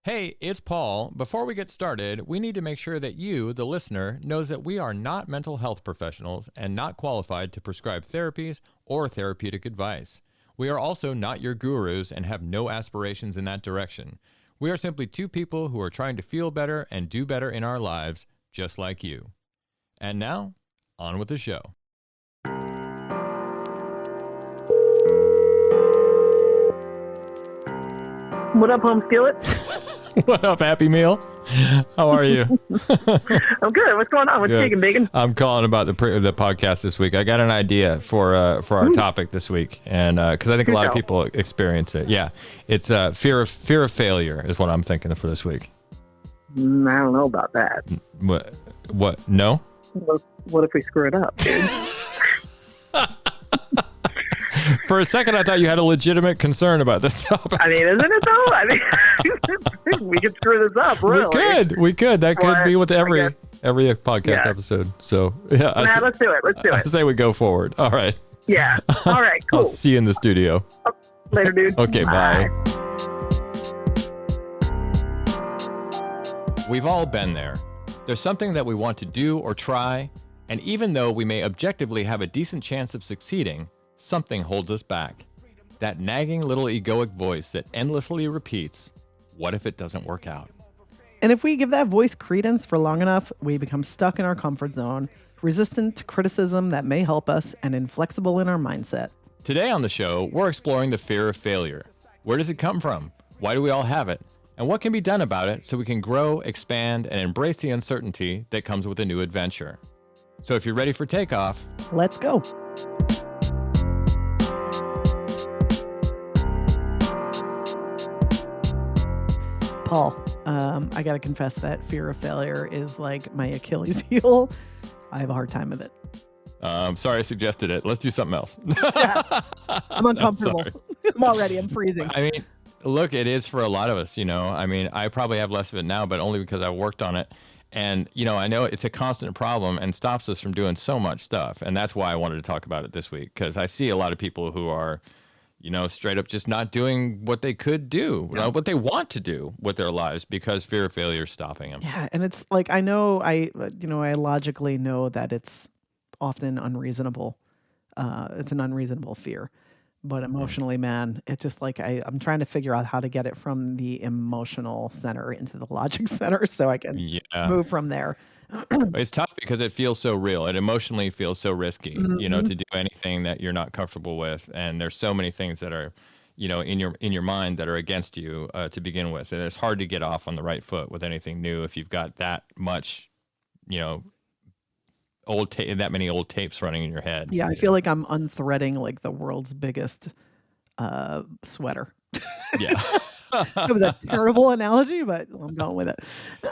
Hey, it's Paul. Before we get started, we need to make sure that you, the listener, knows that we are not mental health professionals and not qualified to prescribe therapies or therapeutic advice. We are also not your gurus and have no aspirations in that direction. We are simply two people who are trying to feel better and do better in our lives, just like you. And now, on with the show. What up, home skillet? What up, Happy Meal? How are you? I'm good. What's going on? What's shaking, bacon? I'm calling about the podcast this week. I got an idea for our topic this week, and because I think a lot of people experience it. Yeah, it's fear of failure is what I'm thinking for this week. I don't know about that. What? No. What if we screw it up, dude? For a second, I thought you had a legitimate concern about this topic. I mean, isn't it though? I mean, we could screw this up, really. We could. That could be with every podcast episode. So yeah. Let's do it. I say we go forward. All right. Yeah. All right. Cool. I'll see you in the studio. Later, dude. Okay. Bye. We've all been there. There's something that we want to do or try, and even though we may objectively have a decent chance of succeeding, something holds us back. That nagging little egoic voice that endlessly repeats, what if it doesn't work out? And if we give that voice credence for long enough, we become stuck in our comfort zone, resistant to criticism that may help us, and inflexible in our mindset. Today on the show, we're exploring the fear of failure. Where does it come from? Why do we all have it? And what can be done about it so we can grow, expand, and embrace the uncertainty that comes with a new adventure? So if you're ready for takeoff, let's go. Paul, I got to confess that fear of failure is like my Achilles heel. I have a hard time with it. I'm sorry I suggested it. Let's do something else. Yeah. I'm uncomfortable. I'm freezing. I mean, look, it is for a lot of us, you know. I mean, I probably have less of it now, but only because I worked on it. And, you know, I know it's a constant problem and stops us from doing so much stuff. And that's why I wanted to talk about it this week, because I see a lot of people who are, you know, straight up just not doing what they could do, what they want to do with their lives because fear of failure is stopping them. Yeah. And it's like, I logically know that it's often unreasonable. It's an unreasonable fear. But emotionally, man, it's just like I'm trying to figure out how to get it from the emotional center into the logic center so I can move from there. It's tough because it feels so real. It emotionally feels so risky, you know, to do anything that you're not comfortable with. And there's so many things that are, you know, in your mind that are against you to begin with. And it's hard to get off on the right foot with anything new if you've got that much, you know, that many old tapes running in your head. Yeah, I feel like I'm unthreading like the world's biggest sweater. Yeah. It was a terrible analogy, but I'm going with it.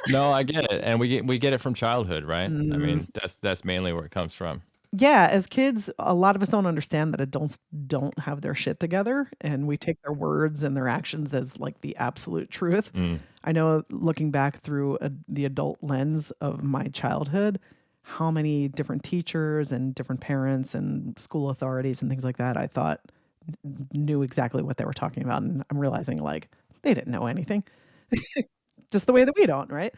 No, I get it. And we get it from childhood, right? I mean, that's mainly where it comes from. Yeah, as kids, a lot of us don't understand that adults don't have their shit together, and we take their words and their actions as like the absolute truth. I know looking back through the adult lens of my childhood, how many different teachers and different parents and school authorities and things like that I thought knew exactly what they were talking about. And I'm realizing like they didn't know anything, just the way that we don't, right?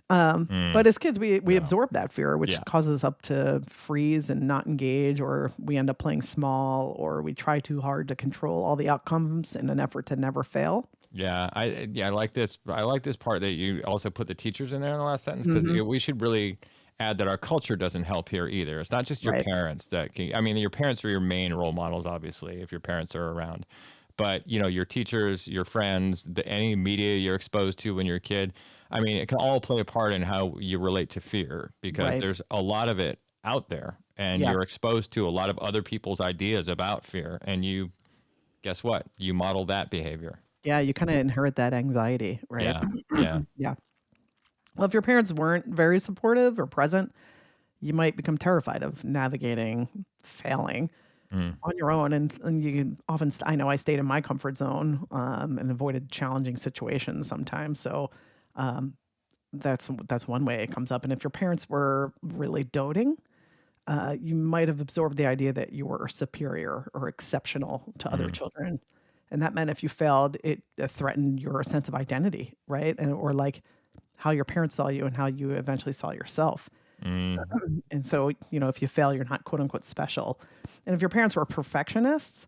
But as kids, we absorb that fear, which causes us up to freeze and not engage, or we end up playing small, or we try too hard to control all the outcomes in an effort to never fail. Yeah, I like this. I like this part that you also put the teachers in there in the last sentence, because we should really add that our culture doesn't help here either. It's not just your parents that can, I mean, your parents are your main role models, obviously, if your parents are around. But, you know, your teachers, your friends, any media you're exposed to when you're a kid, I mean, it can all play a part in how you relate to fear, because there's a lot of it out there, and you're exposed to a lot of other people's ideas about fear. And you, guess what? You model that behavior. Yeah, you kind of inherit that anxiety, right? Yeah. Well, if your parents weren't very supportive or present, you might become terrified of navigating failing on your own. And you can often, I know I stayed in my comfort zone and avoided challenging situations sometimes. So that's one way it comes up. And if your parents were really doting, you might have absorbed the idea that you were superior or exceptional to other children. And that meant if you failed, it threatened your sense of identity, right? And or like how your parents saw you and how you eventually saw yourself. Mm. And so, if you fail, you're not quote unquote special. And if your parents were perfectionists,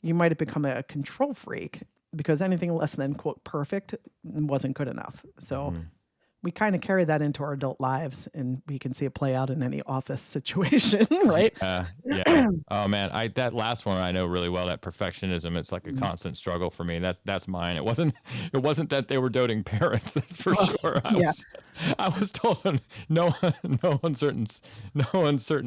you might have become a control freak because anything less than quote perfect wasn't good enough. So we kind of carry that into our adult lives, and we can see it play out in any office situation, right? Yeah. Oh man, that last one I know really well. That perfectionism, it's like a constant struggle for me. That's mine. It wasn't that they were doting parents. That's for sure. I was told in no uncertain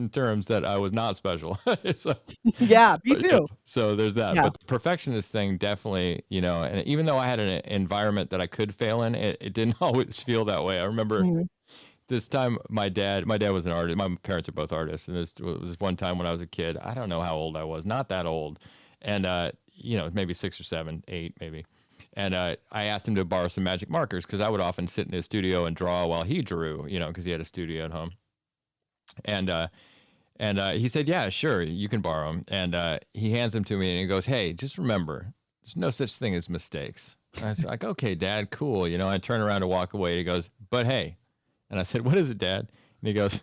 terms that I was not special. So, yeah, me too. So there's that. Yeah. But the perfectionist thing definitely, and even though I had an environment that I could fail in, it didn't always feel that way. I remember this time my dad was an artist. My parents are both artists. And this was one time when I was a kid. I don't know how old I was, not that old. And, maybe 6 or 7, 8, maybe. And I asked him to borrow some magic markers because I would often sit in his studio and draw while he drew, because he had a studio at home. And he said, yeah, sure, you can borrow them. And he hands them to me and he goes, hey, just remember, there's no such thing as mistakes. And I was like, okay, Dad, cool. I turn around to walk away. He goes, but hey. And I said, what is it, Dad? And he goes,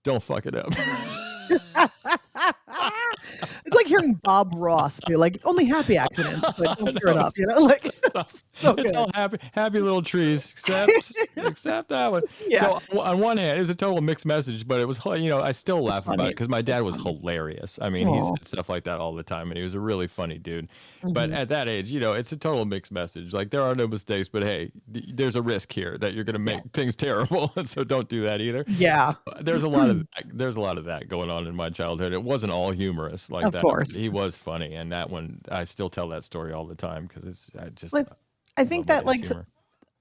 don't fuck it up. It's like hearing Bob Ross be like, only happy accidents, but don't screw it up, Like, so good. It's all happy little trees, except that one. Yeah. So on one hand, it was a total mixed message, but it was, I still laugh about it because my dad was hilarious. I mean, he said stuff like that all the time, and he was a really funny dude. But at that age, it's a total mixed message. Like, there are no mistakes, but hey, there's a risk here that you're going to make things terrible, and so don't do that either. Yeah. So there's a lot of that going on in my childhood. It wasn't all humorous like that. Of course. He was funny, and that one, I still tell that story all the time because I think that like humor.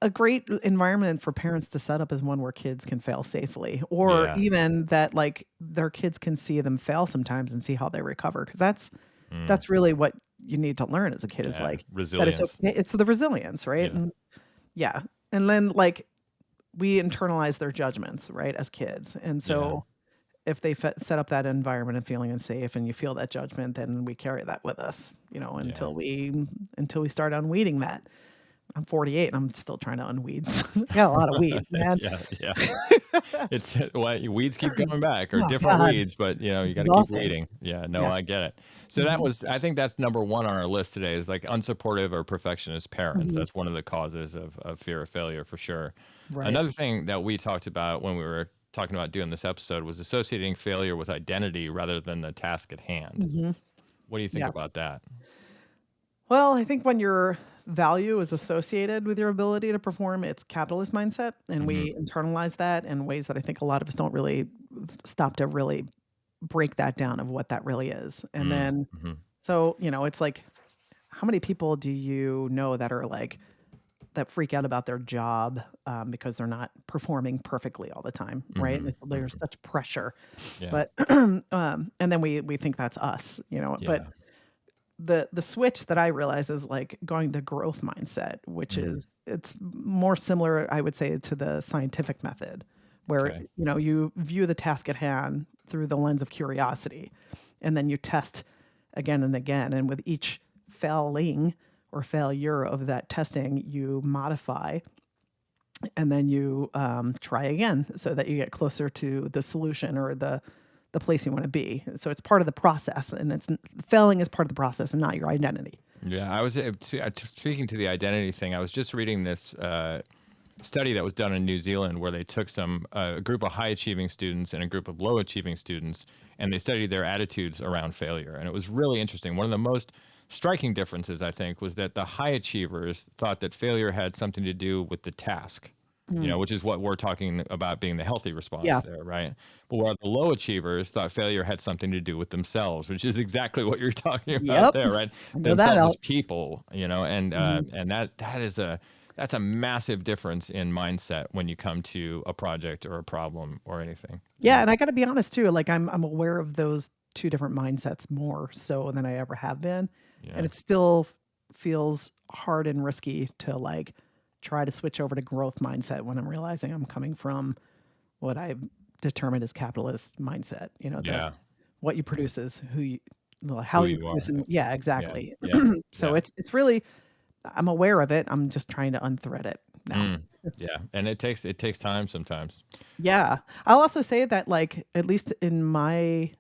a great environment for parents to set up is one where kids can fail safely, or even that like their kids can see them fail sometimes and see how they recover. Because that's really what you need to learn as a kid is like resilience. That it's okay. It's the resilience, right? And then like we internalize their judgments, right, as kids, and so. If they set up that environment of feeling unsafe and you feel that judgment, then we carry that with us, until we start unweeding that. I'm 48 and I'm still trying to unweed. I got a lot of weeds, man. Yeah. It's weeds keep coming back, or different weeds, but you got to keep weeding. Yeah, no, I get it. So I think that's number one on our list today is like unsupportive or perfectionist parents. That's one of the causes of fear of failure for sure. Right. Another thing that we talked about when we were talking about doing this episode was associating failure with identity rather than the task at hand. What do you think about that? Well, I think when your value is associated with your ability to perform, it's capitalist mindset, and we internalize that in ways that I think a lot of us don't really stop to really break that down of what that really is. And then, so, it's like, how many people do you know that are like, that freak out about their job because they're not performing perfectly all the time, right? There's such pressure, but and then we think that's us, But the switch that I realize is like going to growth mindset, which is it's more similar, I would say, to the scientific method, where you view the task at hand through the lens of curiosity, and then you test again and again, and with each failing or failure of that testing, you modify, and then you try again so that you get closer to the solution or the place you want to be. So it's part of the process, and failing is part of the process and not your identity. Yeah, I was speaking to the identity thing. I was just reading this study that was done in New Zealand where they took a group of high achieving students and a group of low achieving students, and they studied their attitudes around failure. And it was really interesting. One of the most striking differences, I think, was that the high achievers thought that failure had something to do with the task, which is what we're talking about being the healthy response there, right? But where the low achievers thought failure had something to do with themselves, which is exactly what you're talking about there, right? Themselves as people, and that's a massive difference in mindset when you come to a project or a problem or anything. Yeah, and I got to be honest too. Like I'm aware of those two different mindsets more so than I ever have been. And it still feels hard and risky to like try to switch over to growth mindset when I'm realizing I'm coming from what I determined as capitalist mindset, that what you produce is who how who you you are. produce and yeah, Yeah. exactly. Yeah. So Yeah. it's really I'm aware of it. I'm just trying to unthread it now. Mm, yeah. And it takes time sometimes. Yeah. I'll also say that like at least in my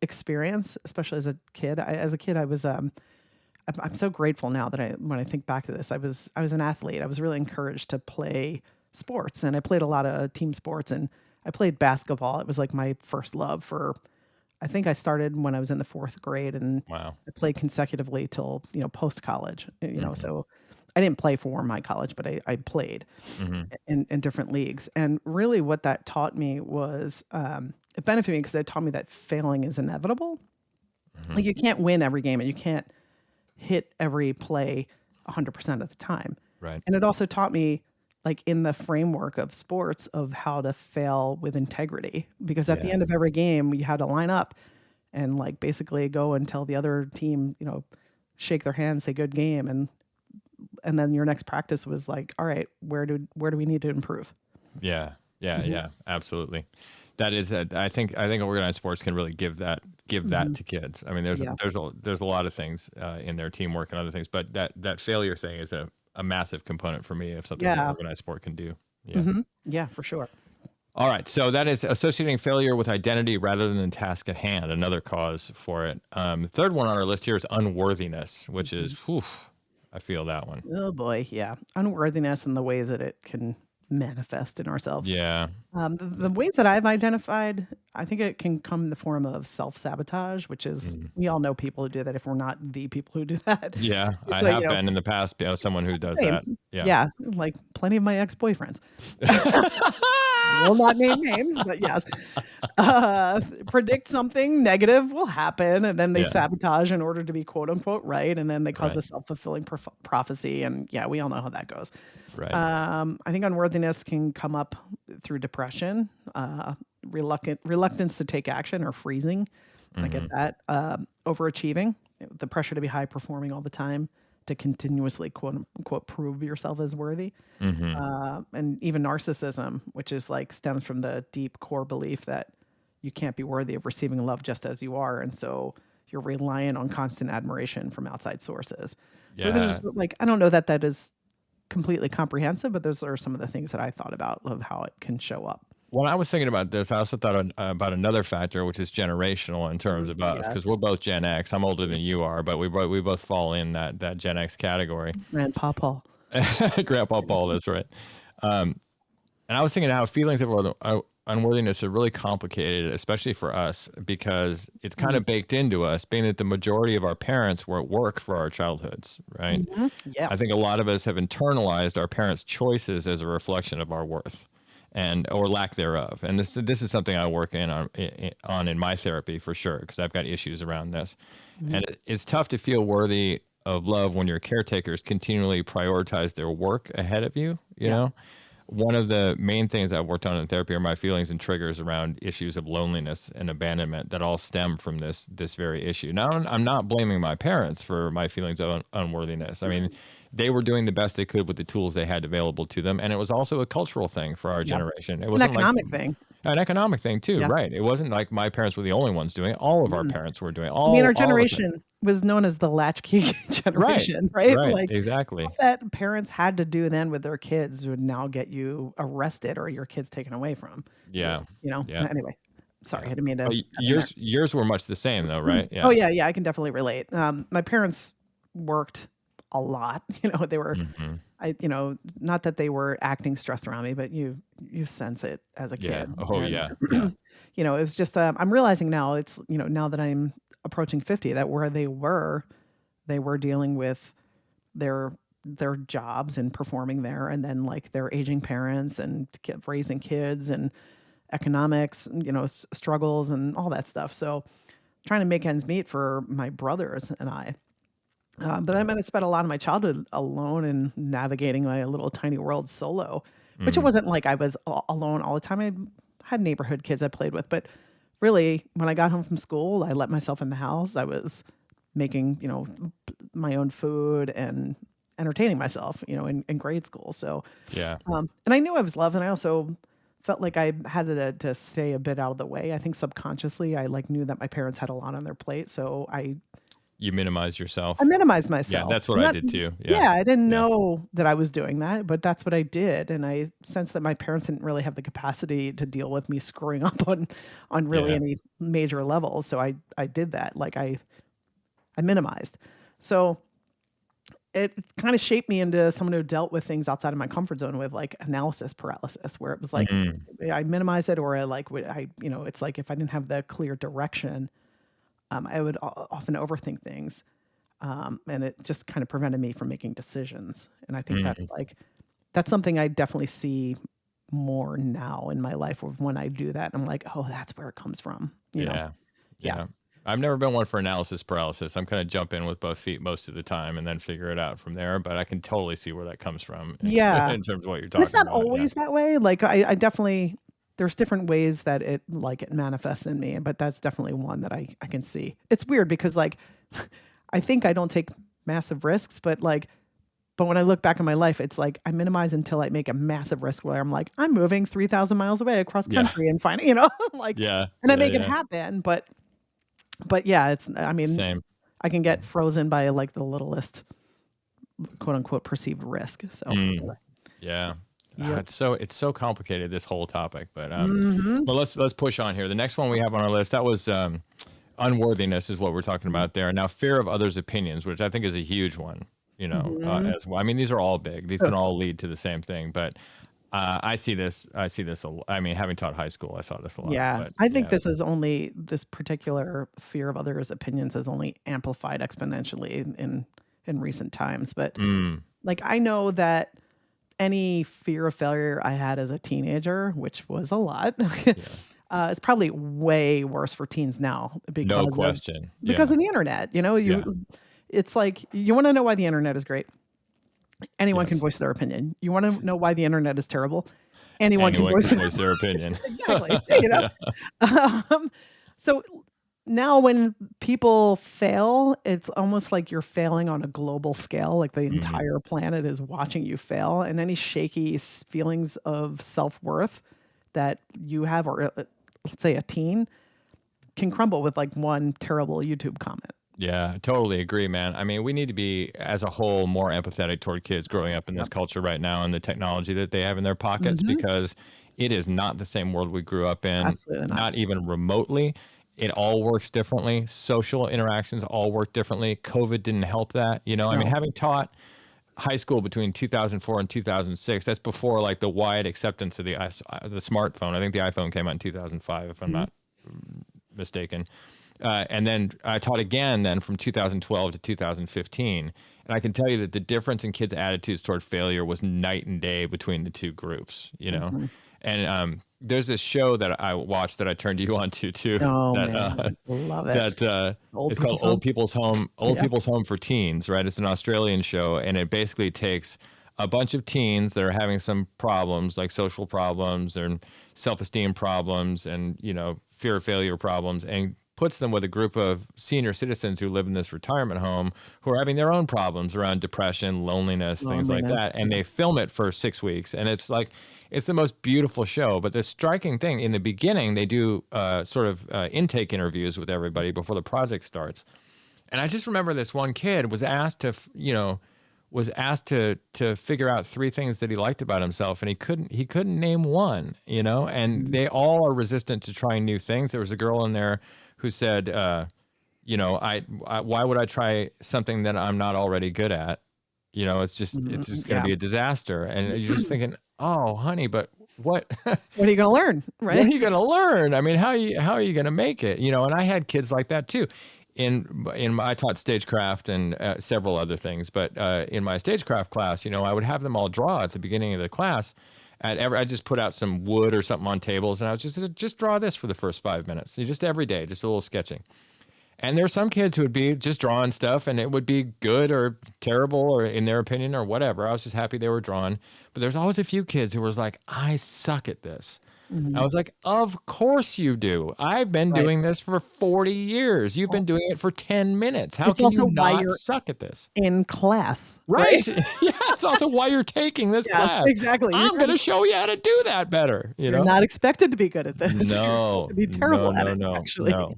experience, especially as a kid I was I'm so grateful now that when I think back to this, I was an athlete. I was really encouraged to play sports and I played a lot of team sports and I played basketball. It was like my first love for I think I started when I was in the 4th grade and Wow. I played consecutively till, post college, Hmm. so I didn't play for my college, but I played Hmm. in different leagues. And really what that taught me was it benefited me because it taught me that failing is inevitable. Hmm. Like you can't win every game and you can't hit every play 100% of the time. Right. And it also taught me, like in the framework of sports, of how to fail with integrity. Because at the Yeah. end of every game, you had to line up and like basically go and tell the other team, shake their hand, say good game, and then your next practice was like, all right, where do we need to improve? Yeah. Yeah. Hmm. Yeah. Absolutely. That is that. I think organized sports can really give that Hmm. to kids. I mean, there's Yeah. there's a lot of things in their teamwork and other things, but that failure thing is a massive component for me of something that Yeah. organized sport can do. Yeah. Hmm. Yeah, for sure. All right. So that is associating failure with identity rather than the task at hand. Another cause for it. The third one on our list here is unworthiness, which is, Mhm. whew, I feel that one. Oh boy, yeah. Unworthiness and the ways that it can manifest in ourselves. Yeah. The ways that I've identified, I think it can come in the form of self-sabotage, which is Mhm. we all know people who do that if we're not the people who do that. Yeah. It's I like, have been in the past, someone who does same. that. Yeah. Yeah, like plenty of my ex-boyfriends. I will not name names, but yes. Uh, Predict something negative will happen, and then they Yeah. sabotage in order to be quote unquote right, and then they cause Right. a self-fulfilling prophecy, and yeah, we all know how that goes. Right. I think unworthiness can come up through depression, reluctance to take action or freezing. I get Hmm. that. Overachieving, the pressure to be high performing all the time, to continuously quote unquote prove yourself as worthy. Hmm. And even narcissism, which is like stems from the deep core belief that you can't be worthy of receiving love just as you are. And so you're reliant on constant admiration from outside sources. So there's Yeah. like, I don't know that that is completely comprehensive, but those are some of the things that I thought about of how it can show up. When I was thinking about this, I also thought about another factor, which is generational in terms of us, because we're Yes. both Gen X. I'm older than you are, but we both fall in that Gen X category. Grandpa Paul. Grandpa Paul, that's right. Um, and I was thinking how feelings of unworthiness are really complicated, especially for us, because it's kind Mm. of baked into us, being that the majority of our parents were at work for our childhoods, right? Mhm. Yeah. I think a lot of us have internalized our parents' choices as a reflection of our worth and or lack thereof. And this is something I work on in my therapy for sure, because I've got issues around this. Mhm. And it's tough to feel worthy of love when your caretakers continually prioritize their work ahead of you, you Yeah. know? One of the main things I've worked on in therapy are my feelings and triggers around issues of loneliness and abandonment that all stem from this very issue. Now, I'm not blaming my parents for my feelings of unworthiness. I mean, they were doing the best they could with the tools they had available to them, and it was also a cultural thing for our Yeah. generation. It It's an wasn't like economic thing. an economic thing too, Yeah. right? It wasn't like my parents were the only ones doing it. All of our Mm. parents were doing it. I mean, our All of them. generation was known as the latchkey Right. generation, right? Right. Like Exactly. stuff that parents had to do then with their kids would now get you arrested or your kids taken away from you, Yeah. Yeah. Anyway, sorry, Yeah. I didn't mean to Oh, cut in there. yours were much the same though, right? Oh, Yeah. yeah, yeah, I can definitely relate. My parents worked a lot, they were Hmm. not that they were acting stressed around me, but you sense it as a Yeah. kid, Oh, and, yeah. Yeah. it was just, I'm realizing now it's, now that I'm approaching 50 that where they were dealing with their their jobs and performing there, and then, like, their aging parents and raising kids and economics, struggles and all that stuff, so trying to make ends meet for my brothers and I. But that Yeah. meant I spent a lot of my childhood alone and navigating my little tiny world solo, which it Mm. wasn't like I was alone all the time. I had neighborhood kids I played with, but really, when I got home from school, I let myself in the house. I was making, my own food and entertaining myself, in grade school. So, Yeah. and I knew I was loved, and I also felt like I had to stay a bit out of the way. I think subconsciously I like knew that my parents had a lot on their plate, so You minimize yourself. I minimized Yeah, myself. that's what I Not did too. Yeah, I didn't Yeah. know that I was doing that, but that's what I did, and I sensed that my parents didn't really have the capacity to deal with me screwing up on really Yeah. any major levels, so I did that. Like I minimized. So it kind of shaped me into someone who dealt with things outside of my comfort zone with like analysis paralysis, where it was like Mm. I minimized it, or I like it's like if I didn't have the clear direction, I would often overthink things, and it just kind of prevented me from making decisions. And I think Mm. that's something I definitely see more now in my life, of when I do that, I'm like, oh, that's where it comes from. Yeah. Yeah, Yeah. I've never been one for analysis paralysis. I'm kind of jump in with both feet most of the time and then figure it out from there. But I can totally see where that comes from yeah. in terms of what you're And it's talking not about. Yeah. always that way. Like I definitely there's different ways that it manifests in me, but that's definitely one that I can see. It's weird because like I think I don't take massive risks, but when I look back in my life, it's like I minimize until I make a massive risk where I'm like, I'm moving 3,000 miles away across Yeah. country and find, like, Yeah. and I Yeah. make it Yeah. happen. But yeah, I mean, Same. I can get frozen by like the littlest quote unquote perceived risk. So Mm. anyway. Yeah. Yep. It's so complicated, this whole topic, but Mhm. well, let's push on here. The next one we have on our list, that was unworthiness is what we're talking about there. Now, fear of others' opinions, which I think is a huge one, Mhm. as well. I mean, these are all big. These can all lead to the same thing, but I see this. I mean, having taught high school, I saw this a lot. Yeah, But I think yeah. this particular fear of others' opinions has only amplified exponentially in recent times. But Mm, like I know that any fear of failure I had as a teenager, which was a lot, yeah. is probably way worse for teens now No question. because Yeah. of the internet. Yeah. It's like you want to know why the internet is great. Anyone can Yes. voice their opinion. You want to know why the internet is terrible. Anyone can Anyone voice can voice their opinion. exactly. Yeah. Um, so now when people fail, it's almost like you're failing on a global scale, like the Mhm. entire planet is watching you fail, and any shaky feelings of self-worth that you have, or let's say a teen, can crumble with like one terrible YouTube comment. Yeah, I totally agree, man. I mean, we need to be, as a whole, more empathetic toward kids growing up in this Yep. culture right now and the technology that they have in their pockets, Mhm. because it is not the same world we grew up in, Absolutely not. not even remotely. It all works differently. Social interactions all work differently. COVID didn't help that. I mean, No. having taught high school between 2004 and 2006, that's before like the wide acceptance of the smartphone. I think the iPhone came out in 2005, if I'm Mhm. not mistaken. And then I taught again then from 2012 to 2015. And I can tell you that the difference in kids' attitudes toward failure was night and day between the two groups. Mhm. And there's this show that I watched that I turned you on to too, Oh, that man. Love it. that Old it's called people's home? Old Yeah. People's Home for Teens, right? It's an Australian show, and it basically takes a bunch of teens that are having some problems, like social problems and self-esteem problems and, fear of failure problems, and puts them with a group of senior citizens who live in this retirement home who are having their own problems around depression, loneliness, things like Loneliness. that. And they film it for 6 weeks. And it's like, it's the most beautiful show. But the striking thing, in the beginning, they do sort of intake interviews with everybody before the project starts. And I just remember this one kid was asked to figure out three things that he liked about himself, and he couldn't name one. And Mhm. they all are resistant to trying new things. There was a girl in there who said, why would I try something that I'm not already good at? It's Mhm. just going to Yeah. be a disaster. And you're just thinking, oh, honey, but what? What are you gonna learn, What right? are you going to learn? I mean, how are you going to make it? And I had kids like that too. I taught stagecraft and several other things, but in my stagecraft class, I would have them all draw at the beginning of the class. I just put out some wood or something on tables, and I was just draw this for the first 5 minutes. Just every day, just a little sketching. And there's some kids who would be just drawing stuff, and it would be good or terrible or in their opinion or whatever. I was just happy they were drawing. But there's always a few kids who was like, I suck at this. I was like, of course you do. I've been Right. doing this for 40 years. You've been Also, doing it for 10 minutes. How it's can you also why not you're suck at this? in class, right? Right. Yeah. It's also why you're taking this Yes, class. exactly. I'm going to show you how to do that better, you You're know? not expected to be good at this. You're supposed No, to be no, terrible at no, it, no, actually. no.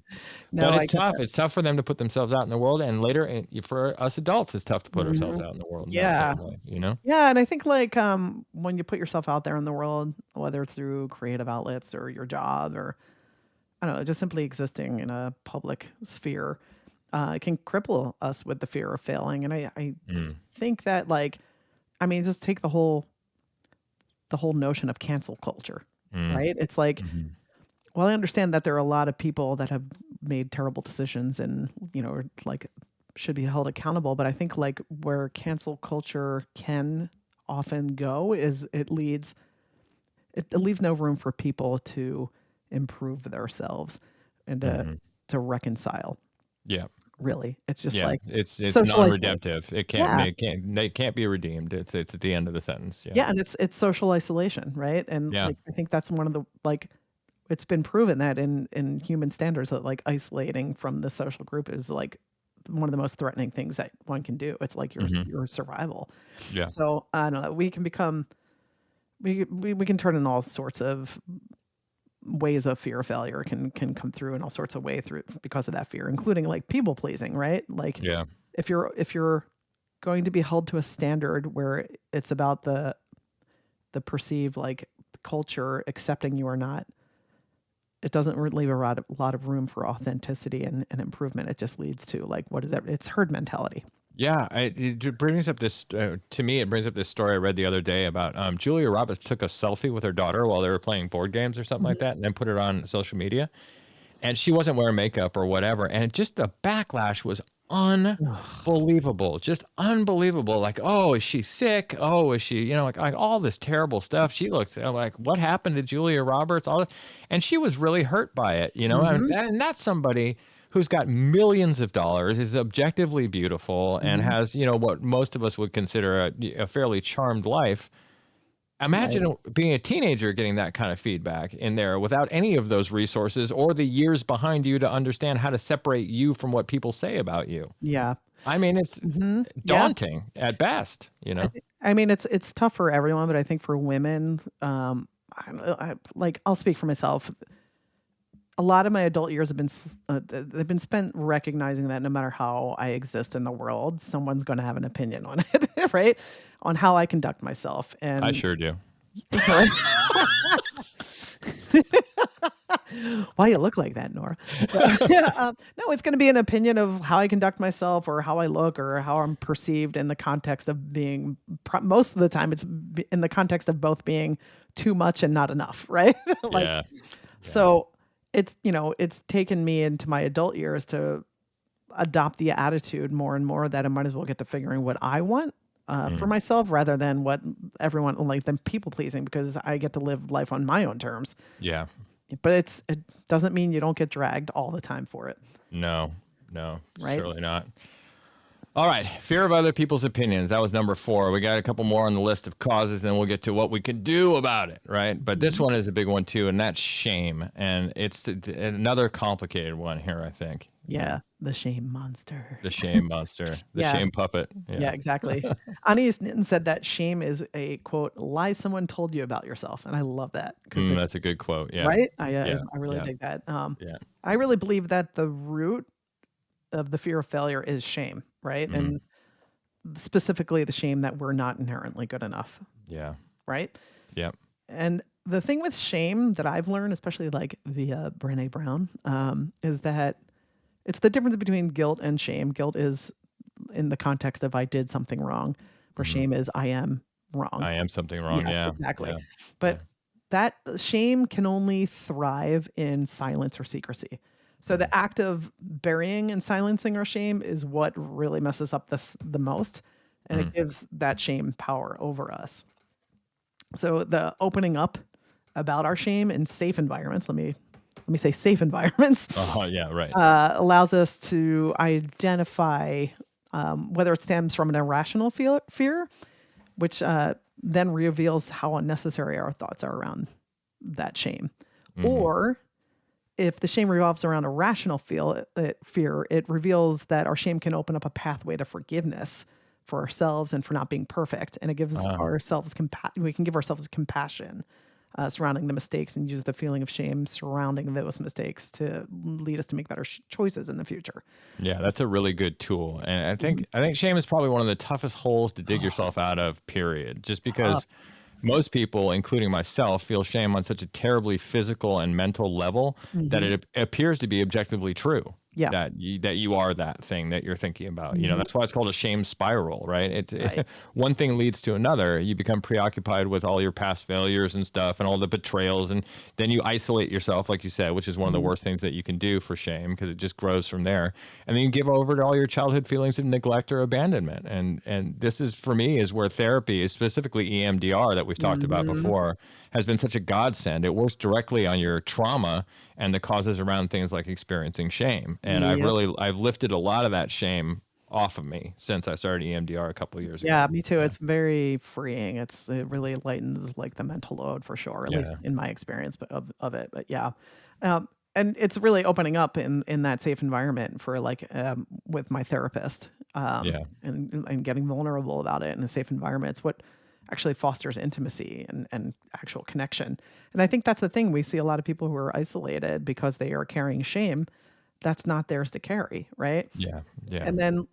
No, But I it's get tough. that. It's tough for them to put themselves out in the world. And later, for us adults, it's tough to put ourselves Mhm. out in the world in that Yeah. same way, you know? Yeah, and I think, like, when you put yourself out there in the world, whether it's through creative outlets or your job or, I don't know, just simply existing in a public sphere, it can cripple us with the fear of failing, and I Mm, think that, like, I mean, just take the whole notion of cancel culture, mm, right? It's like, mhm. well, I understand that there are a lot of people that have made terrible decisions and, are, like, should be held accountable, but I think, like, where cancel culture can often go is it leaves no room for people to improve themselves and Mhm. to reconcile, Yeah. really. It's just Yeah. like It's social isolation. non-redemptive. Yeah. They can't be redeemed. It's at the end of the sentence. Yeah. Yeah, and it's social isolation, right? And, Yeah. like, I think that's one of the, like, it's been proven that in human standards that, like, isolating from the social group is, like, one of the most threatening things that one can do. It's like Mhm. your survival. Yeah. So, I don't know, we can become we can turn in all sorts of ways of fear of failure can come through in all sorts of way through because of that fear, including, like, people pleasing, right? Like, Yeah. if you're going to be held to a standard where it's about the perceived, like, culture accepting you or not, it doesn't leave a lot of room for authenticity and improvement. It just leads to, like, what is that? It's herd mentality. Yeah, it brings up this to me. It brings up this story I read the other day about Julia Roberts took a selfie with her daughter while they were playing board games or something like Mhm. that, and then put it on social media. And she wasn't wearing makeup or whatever, and the backlash was unbelievable, just unbelievable. Like, oh, is she sick? Oh, is she? Like all this terrible stuff. She looks like, what happened to Julia Roberts? All this, and she was really hurt by it. Mhm. And that's somebody who's got millions of dollars, is objectively beautiful, and Mhm. has what most of us would consider a fairly charmed life. Right. Imagine being a teenager getting that kind of feedback in there without any of those resources or the years behind you to understand how to separate you from what people say about you. Yeah. I mean, it's Yeah. daunting at best, you know? I mean, it's tough for everyone, but I think for women, like, I'll speak for myself. A lot of my adult years have been they've been spent recognizing that no matter how I exist in the world, someone's going to have an opinion on it, right? On how I conduct myself, I and sure do. right? Why you look like that, Nora? Yeah, no, it's going to be an opinion of how I conduct myself, or how I look, or how I'm perceived in the context of being. Most of the time, it's in the context of both being too much and not enough, right? Like, Yeah. Yeah. so it's taken me into my adult years to adopt the attitude more and more that I might as well get to figuring what I want for Mm. myself rather than what everyone, like, them people pleasing, because I get to live life on my own terms. Yeah. But it doesn't mean you don't get dragged all the time for it, No, no, right? surely not. All right. Fear of other people's opinions. That was number 4. We got a couple more on the list of causes, then we'll get to what we can do about it. Right. But this Mhm. one is a big one too, and that's shame. And it's another complicated one here, I think. Yeah, the shame monster. The shame monster, the Yeah, shame puppet. yeah, Yeah. exactly. Anies Nitton said that shame is a, quote, lie someone told you about yourself, and I love that because That's a good quote. Yeah. right? Yeah. I really Yeah. dig that. Yeah. I really believe that the root of the fear of failure is shame, right? Mhm. And specifically the shame that we're not inherently good enough, Yeah. right? Yep. And the thing with shame that I've learned, especially, like, via Brené Brown, is that it's the difference between guilt and shame. Guilt is in the context of I did something wrong, where Mhm. shame is I am wrong. I am something wrong. Yeah, Yeah. exactly. Yeah. Yeah. But that shame can only thrive in silence or secrecy. So Mm. the act of burying and silencing our shame is what really messes up this the most, and it Mm. gives that shame power over us. So the opening up about our shame in safe environments, let me say safe environments, Oh, yeah. Right. allows us to identify whether it stems from an irrational fear, which then reveals how unnecessary our thoughts are around that shame. Mm-hmm. Or if the shame revolves around a rational fear, it reveals that our shame can open up a pathway to forgiveness for ourselves and for not being perfect. And it gives ourselves we can give ourselves compassion surrounding the mistakes and use the feeling of shame surrounding those mistakes to lead us to make better choices in the future. Yeah, that's a really good tool. And Mhm. I think shame is probably one of the toughest holes to dig yourself out of, period. Just Tough. because most people, including myself, feel shame on such a terribly physical and mental level that Mhm. it appears to be objectively true Yeah. that you are that thing that you're thinking about. You know, Mhm. that's why it's called a shame spiral, right? Right. One thing leads to another. You become preoccupied with all your past failures and stuff and all the betrayals, and then you isolate yourself, like you said, which is one of the Mhm. worst things that you can do for shame because it just grows from there. And then you give over to all your childhood feelings of neglect or abandonment. And this is, for me, is where therapy, is specifically EMDR that we've talked about Mhm. before, has been such a godsend. It works directly on your trauma and the causes around things like experiencing shame. And Yep. I've lifted a lot of that shame off of me since I started EMDR a couple of years ago. Yeah, me too. Yeah. It's very freeing. It really lightens like the mental load for sure, at least Yeah. in my experience of it. But yeah. And it's really opening up in that safe environment for like with my therapist Yeah. and getting vulnerable about it in a safe environment. It's what actually fosters intimacy and actual connection. And I think that's the thing. We see a lot of people who are isolated because they are carrying shame that's not theirs to carry, right? Yeah. Yeah. And then,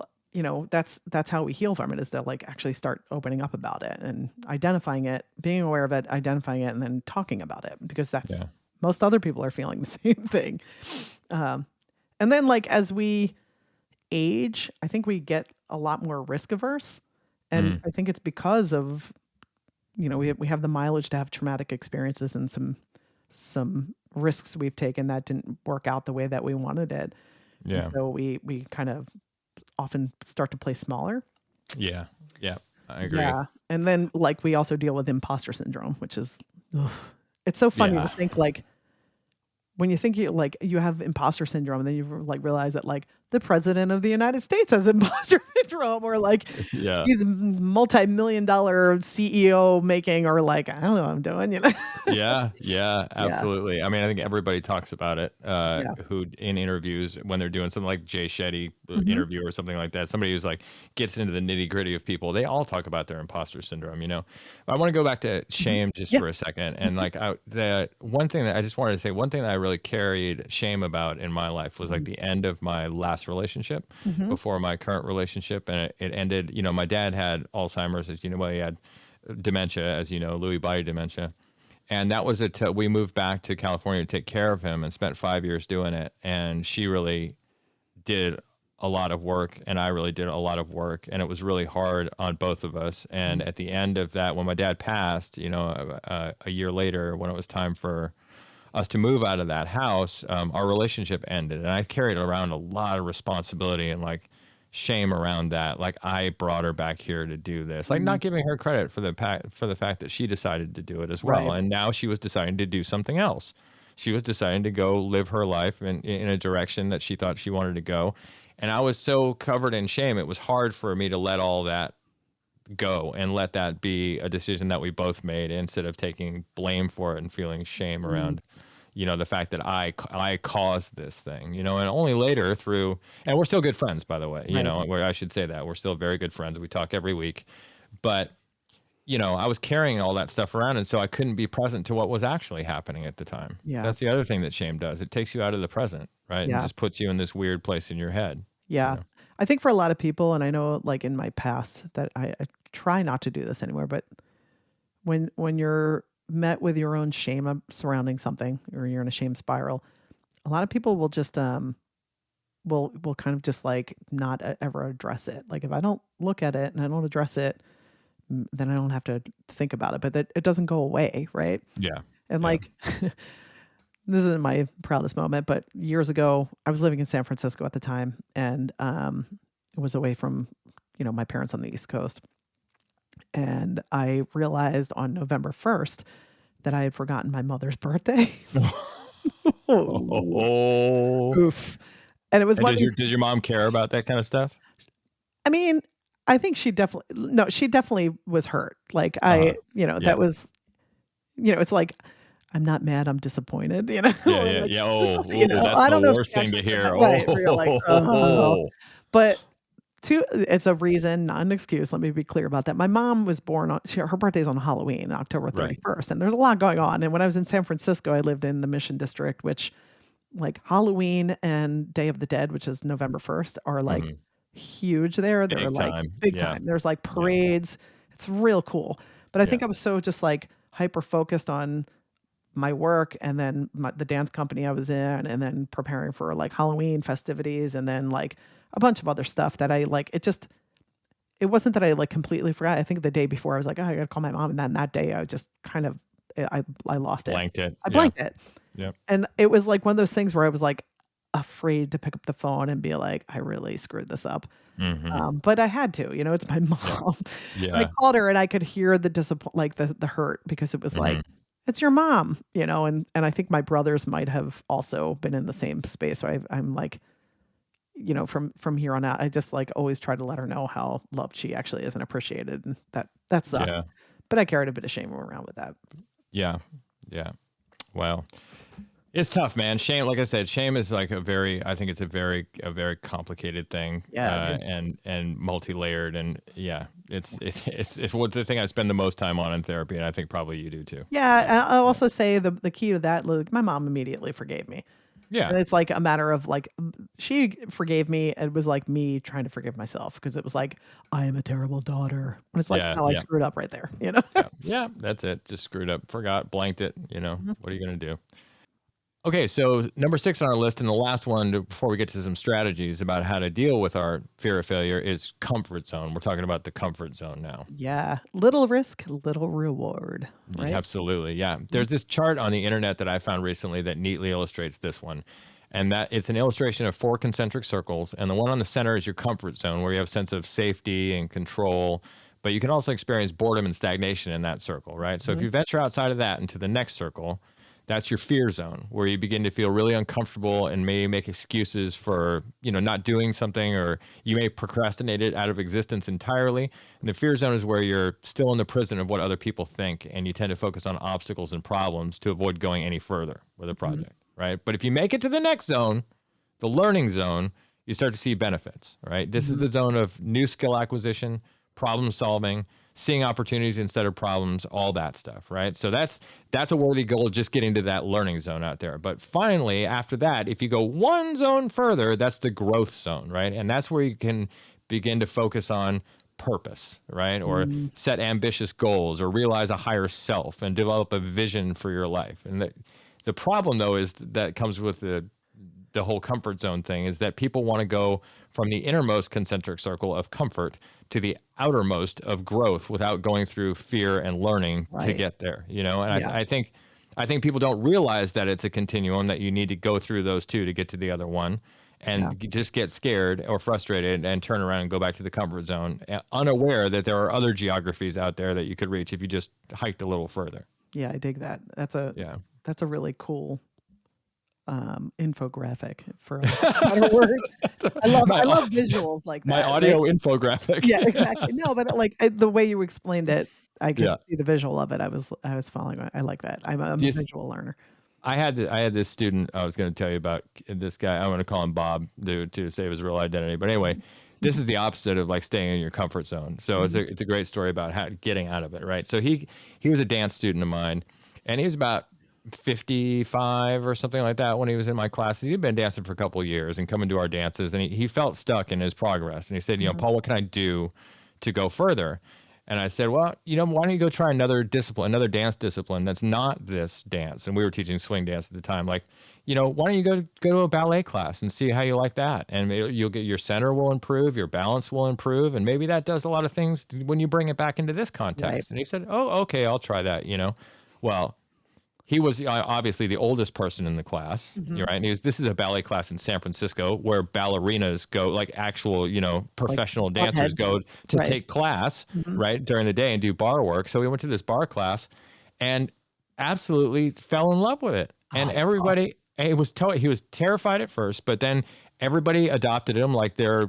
that's how we heal from it is to like actually start opening up about it and identifying it, being aware of it, identifying it, and then talking about it because that's Yeah. most other people are feeling the same thing. Um, and then like as we age, I think we get a lot more risk averse. And Mm. I think it's because of, we have the mileage to have traumatic experiences and some risks we've taken that didn't work out the way that we wanted it. And Yeah. so we kind of often start to play smaller. Yeah. Yeah. I agree. Yeah, and then, like, we also deal with imposter syndrome, which is ugh. It's so funny to Yeah. think, like, when you think you have imposter syndrome, and then you like realize that like the president of the United States has imposter syndrome, or like Yeah. he's multi-million dollar CEO making, or like I don't know what I'm doing. Yeah, yeah, Yeah, absolutely. I mean, I think everybody talks about it, yeah, who in interviews when they're doing something like Jay Shetty hmm interview or something like that. Somebody who's like gets into the nitty gritty of people. They all talk about their imposter syndrome. You know, I want to go back to hmm shame just yeah, for a second, and mhm, like the one thing that I just wanted to say, one thing that I really carried shame about in my life was like mhm, the end of my last relationship mhm, before my current relationship, and it ended. You know, my dad had Alzheimer's, as you know, well, he had dementia, as you know, Lewy body dementia, and that was it. We moved back to California to take care of him and spent 5 years doing it. And she really did a lot of work, and I really did a lot of work, and it was really hard on both of us. And mhm, at the end of that, when my dad passed, you know, a year later, when it was time for us to move out of that house, our relationship ended, and I carried around a lot of responsibility and like shame around that. Like I brought her back here to do this, like mhm, not giving her credit for for the fact that she decided to do it as well, right, and now she was deciding to do something else. She was deciding to go live her life in a direction that she thought she wanted to go, and I was so covered in shame. It was hard for me to let all that go and let that be a decision that we both made instead of taking blame for it and feeling shame mm, around, you know, the fact that I caused this thing, you know. And only later through, and we're still good friends, by the way, you right, know, where I should say that we're still very good friends. We talk every week, but you know, I was carrying all that stuff around, and so I couldn't be present to what was actually happening at the time. yeah, That's the other thing that shame does. It takes you out of the present, right? And yeah. just puts you in this weird place in your head, you Yeah. know. I think for a lot of people, and I know like in my past that I try not to do this anymore, but when you're met with your own shame surrounding something or you're in a shame spiral, a lot of people will just will kind of just like not ever address it. Like if I don't look at it and I don't address it, then I don't have to think about it, but that it doesn't go away, right? Yeah. And Yeah. like this isn't my proudest moment, but years ago, I was living in San Francisco at the time and was away from, my parents on the East Coast. And I realized on November 1st that I had forgotten my mother's birthday. Oh, Oh. oof. And it was And one of these does your mom care about that kind of stuff? I mean, I think she definitely no, she definitely was hurt. Like Uh-huh. that Yeah. was it's like I'm not mad, I'm disappointed, Yeah, Or yeah, like, yeah. which Oh, was, that's I the don't know if worst she thing to actually said that hear. right, where you're like, "Oh." Oh, But it's a reason, not an excuse, let me be clear about that. My mom was born on her birthday's on Halloween, October right. 31st, and there's a lot going on, and when I was in San Francisco, I lived in the Mission District, which, like, Halloween and Day of the Dead, which is November 1st, are, like, Hmm. huge there. They're, Big like, time. big Yeah, time. There's, like, yeah, parades. It's real cool. But I yeah, think I was so just, like, hyper focused on my work and then the dance company I was in and then preparing for, like, Halloween festivities and then, like, a bunch of other stuff that I, like, it wasn't that I, like, completely forgot. I think the day before I was like, "Oh, I gotta call my mom," and then that day I just kind of I lost it. blanked it. I Yeah, blanked it. yeah. And it was, like, one of those things where I was, like, afraid to pick up the phone and be like, "I really screwed this up." Hmm. But I had to, it's my Yeah, mom. And I yeah. called her and I could hear the like, the hurt because it was like, Hmm. "It's your mom," and I think my brothers might have also been in the same space. So I'm like, from here on out, I just, like, always try to let her know how loved she actually is and appreciated, and that sucked. Yeah, But I carried a bit of shame around with that. yeah, yeah. Well, it's tough, man. Shame, like I said, shame is like I think it's a very complicated thing, Yeah, it is. and multi-layered, and yeah, it's what the thing I spend the most time on in therapy, and I think probably you do too. Yeah, So, and I'll yeah, also say the key to that, like, my mom immediately forgave me. yeah, And it's like a matter of like, she forgave me. It was like me trying to forgive myself because it was like, I am a terrible daughter. And it's like, yeah, no, I yeah, screwed up right there. yeah, yeah. That's it. Just screwed up, forgot, blanked it. Mhm. What are you gonna do? Okay, so number 6 on our list, and the last one before we get to some strategies about how to deal with our fear of failure is comfort zone. We're talking about the comfort zone now. Yeah. Little risk, little reward. Yeah, Right. absolutely. Yeah. Mhm. There's this chart on the internet that I found recently that neatly illustrates this one. And that it's an illustration of 4 concentric circles. And the one on the center is your comfort zone, where you have a sense of safety and control. But you can also experience boredom and stagnation in that circle, right? So if Mhm. you venture outside of that into the next circle, that's your fear zone, where you begin to feel really uncomfortable and may make excuses for, not doing something, or you may procrastinate it out of existence entirely. And the fear zone is where you're still in the prison of what other people think, and you tend to focus on obstacles and problems to avoid going any further with a Mhm. project, right? But if you make it to the next zone, the learning zone, you start to see benefits, right? This is Mhm. the zone of new skill acquisition, problem solving, seeing opportunities instead of problems, all that stuff, right? So that's a worthy goal, just getting to that learning zone out there. But finally, after that, if you go one zone further, that's the growth zone, right? And that's where you can begin to focus on purpose, right? Or Mm. set ambitious goals, or realize a higher self and develop a vision for your life. And the problem, though, is that comes with the whole comfort zone thing, is that people want to go from the innermost concentric circle of comfort to the outermost of growth without going through fear and learning to Right. get there, and Yeah. I think people don't realize that it's a continuum, that you need to go through those two to get to the other one, Yeah. and just get scared or frustrated and turn around and go back to the comfort zone, unaware that there are other geographies out there that you could reach if you just hiked a little further. Yeah. I dig that. Yeah. That's a really cool infographic, for a better word. my I love visuals like my that, right? audio infographic. Yeah, exactly. No, but, like, the way you explained it, I could Yeah. see the visual of it. I was following it. I like that. I'm a Just visual learner. I had this student I was going to tell you about. This guy, I'm going to call him Bob, to save his real identity. But anyway, this is the opposite of like staying in your comfort zone. So it's Mhm. a great story about how getting out of it, right? So he was a dance student of mine, and he was about 55 or something like that when he was in my classes. He'd been dancing for a couple of years and coming to our dances, and he felt stuck in his progress. And he said, Mhm. Paul, what can I do to go further? And I said, well, why don't you go try another discipline, another dance discipline that's not this dance? And we were teaching swing dance at the time. Like, why don't you go to a ballet class and see how you like that? And you'll get, your center will improve, your balance will improve, and maybe that does a lot of things when you bring it back into this Right. context. And he said, oh, okay, I'll try that. Well, he was obviously the oldest person in the class, Mhm. right? And this is a ballet class in San Francisco where ballerinas go, like actual, Like professional dancers hotheads. go to Right. take class, Mhm. right, during the day and do bar work. So we went to this bar class and absolutely fell in love with it. Oh, And that's awesome. He was terrified at first, but then everybody adopted him like their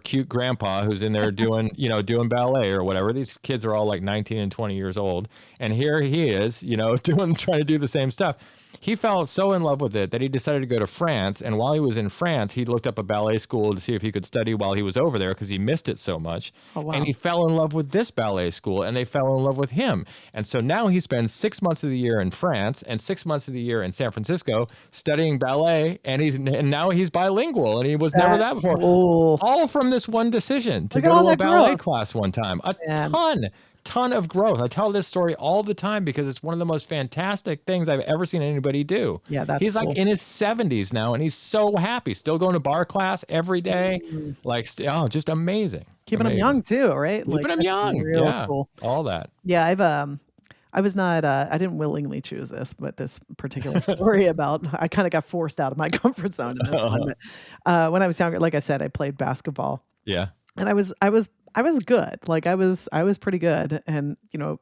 cute grandpa who's in there doing, doing ballet or whatever. These kids are all like 19 and 20 years old. And here he is, trying to do the same stuff. He fell so in love with it that he decided to go to France. And while he was in France, he looked up a ballet school to see if he could study while he was over there because he missed it so much. Oh, wow. And he fell in love with this ballet school, and they fell in love with him. And so now he spends 6 months of the year in France and 6 months of the year in San Francisco studying ballet. And now he's bilingual, and he was never that before. Cool. All from this one decision to go to a ballet class one time. A ton of growth. I tell this story all the time because it's one of the most fantastic things I've ever seen anybody do. Yeah, he's cool. Like in his 70s now, and he's so happy. Still going to bar class every day. Just amazing. Keeping him young too, right? Keeping him young. Yeah, cool. All that. Yeah, I was not, I didn't willingly choose this, but this particular story I kind of got forced out of my comfort zone in this one. But, when I was younger, like I said, I played basketball. Yeah. And I was good. Like I was pretty good. And,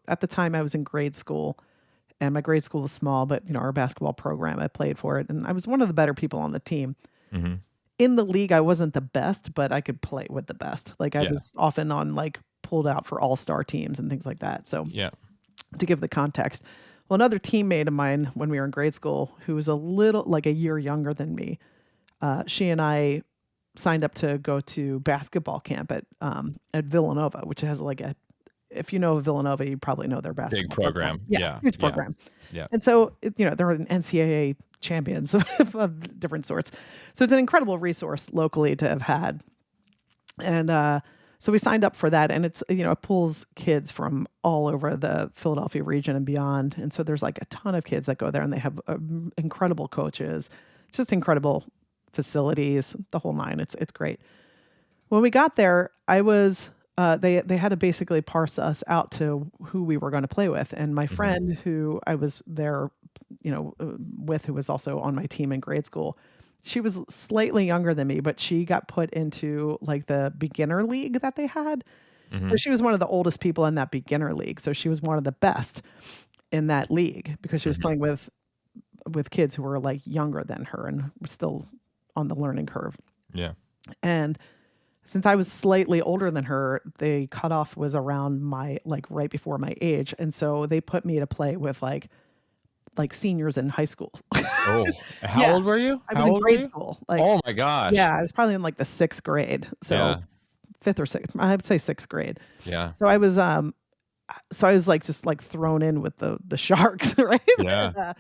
at the time I was in grade school, and my grade school was small, but, our basketball program, I played for it. And I was one of the better people on the team. Mm-hmm. In the league, I wasn't the best, but I could play with the best. Like I was often on pulled out for all-star teams and things like that. So yeah. To give the context, well, another teammate of mine when we were in grade school, who was a year younger than me, she and I signed up to go to basketball camp at Villanova, which has if you know Villanova, you probably know their basketball big program. Yeah. Huge program. Yeah. And so, they're an NCAA champions of different sorts. So it's an incredible resource locally to have had. And, so we signed up for that, and it's, it pulls kids from all over the Philadelphia region and beyond. And so there's a ton of kids that go there, and they have incredible coaches, just incredible facilities, the whole nine. It's great. When we got there, I was, they had to basically parse us out to who we were going to play with. And my friend who I was there, with, who was also on my team in grade school, she was slightly younger than me, but she got put into the beginner league that they had. Mm-hmm. So she was one of the oldest people in that beginner league. So she was one of the best in that league because she was playing with kids who were younger than her and were still on the learning curve. Yeah. And since I was slightly older than her, the cutoff was around my right before my age. And so they put me to play with seniors in high school. Oh, how old were you? I was in grade school. Oh my gosh. Yeah, I was probably in the 6th grade. So 5th or 6th, I would say 6th grade. Yeah. So I was just thrown in with the sharks, right? Yeah.